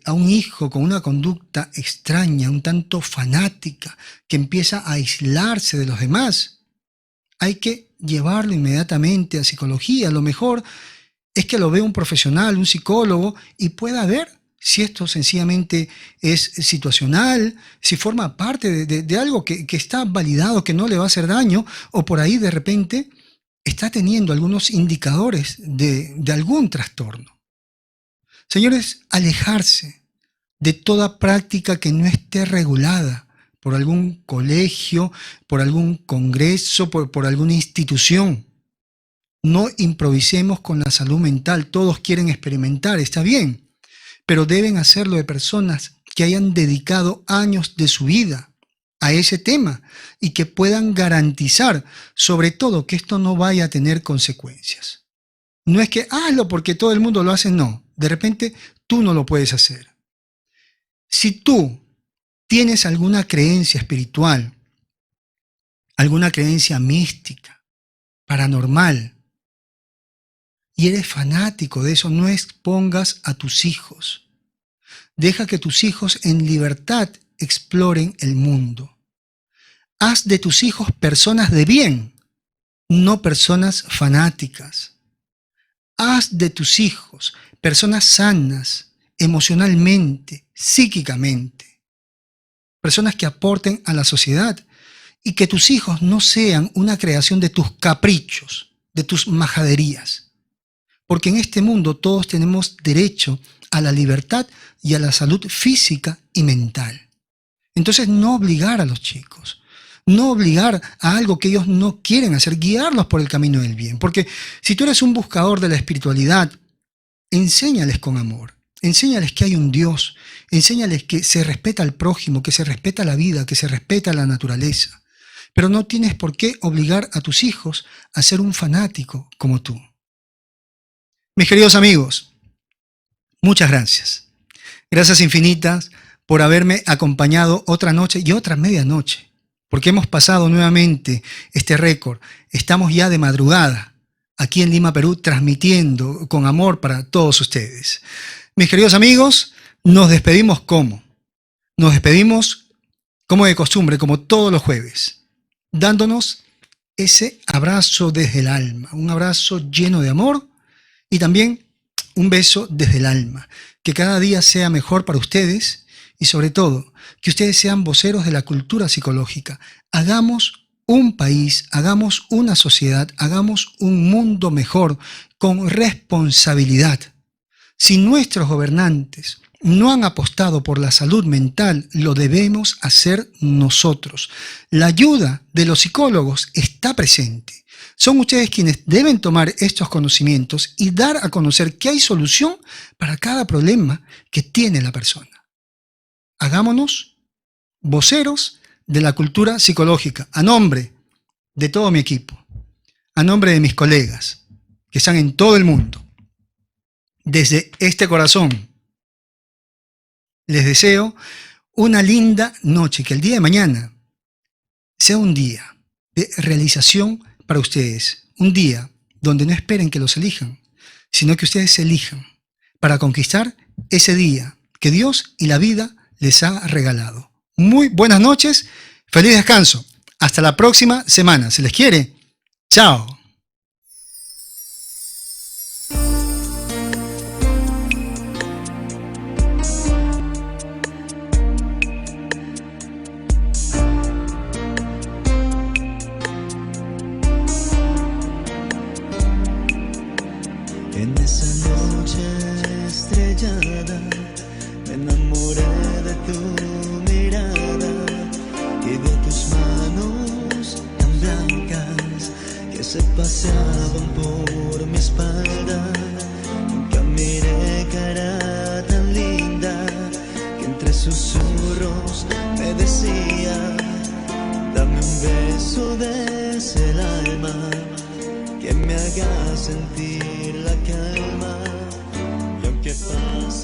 a un hijo con una conducta extraña, un tanto fanática, que empieza a aislarse de los demás, hay que llevarlo inmediatamente a psicología. Lo mejor es que lo vea un profesional, un psicólogo, y pueda ver si esto sencillamente es situacional, si forma parte de algo que está validado, que no le va a hacer daño, o por ahí de repente está teniendo algunos indicadores de algún trastorno. Señores, alejarse de toda práctica que no esté regulada por algún colegio, por algún congreso, por alguna institución. No improvisemos con la salud mental. Todos quieren experimentar, está bien, pero deben hacerlo de personas que hayan dedicado años de su vida a ese tema y que puedan garantizar, sobre todo, que esto no vaya a tener consecuencias. No es que hazlo porque todo el mundo lo hace, no. De repente tú no lo puedes hacer. Si tú tienes alguna creencia espiritual, alguna creencia mística, paranormal, y eres fanático de eso, no expongas a tus hijos. Deja que tus hijos en libertad exploren el mundo. Haz de tus hijos personas de bien, no personas fanáticas. Haz de tus hijos personas sanas, emocionalmente, psíquicamente. Personas que aporten a la sociedad y que tus hijos no sean una creación de tus caprichos, de tus majaderías. Porque en este mundo todos tenemos derecho a la libertad y a la salud física y mental. Entonces no obligar a los chicos, no obligar a algo que ellos no quieren hacer, guiarlos por el camino del bien. Porque si tú eres un buscador de la espiritualidad, enséñales con amor, enséñales que hay un Dios, enséñales que se respeta al prójimo, que se respeta la vida, que se respeta la naturaleza. Pero no tienes por qué obligar a tus hijos a ser un fanático como tú. Mis queridos amigos, muchas gracias. Gracias infinitas por haberme acompañado otra noche y otra medianoche, porque hemos pasado nuevamente este récord. Estamos ya de madrugada aquí en Lima, Perú, transmitiendo con amor para todos ustedes. Mis queridos amigos, nos despedimos ¿cómo? Nos despedimos como de costumbre, como todos los jueves, dándonos ese abrazo desde el alma, un abrazo lleno de amor y también un beso desde el alma. Que cada día sea mejor para ustedes y sobre todo, que ustedes sean voceros de la cultura psicológica. Hagamos un país, hagamos una sociedad, hagamos un mundo mejor con responsabilidad. Si nuestros gobernantes no han apostado por la salud mental, lo debemos hacer nosotros. La ayuda de los psicólogos está presente. Son ustedes quienes deben tomar estos conocimientos y dar a conocer que hay solución para cada problema que tiene la persona. Hagámonos voceros de la cultura psicológica, a nombre de todo mi equipo, a nombre de mis colegas que están en todo el mundo. Desde este corazón, les deseo una linda noche, que el día de mañana sea un día de realización para ustedes, un día donde no esperen que los elijan, sino que ustedes se elijan para conquistar ese día que Dios y la vida les ha regalado. Muy buenas noches, feliz descanso. Hasta la próxima semana. ¿Se les quiere? Chao. En esa noche estrellada me enamoré de tu mirada y de tus manos tan blancas que se paseaban por mi espalda. Nunca miré cara tan linda que entre susurros me decía: dame un beso desde el alma que me haga sentir la calma, y aunque pase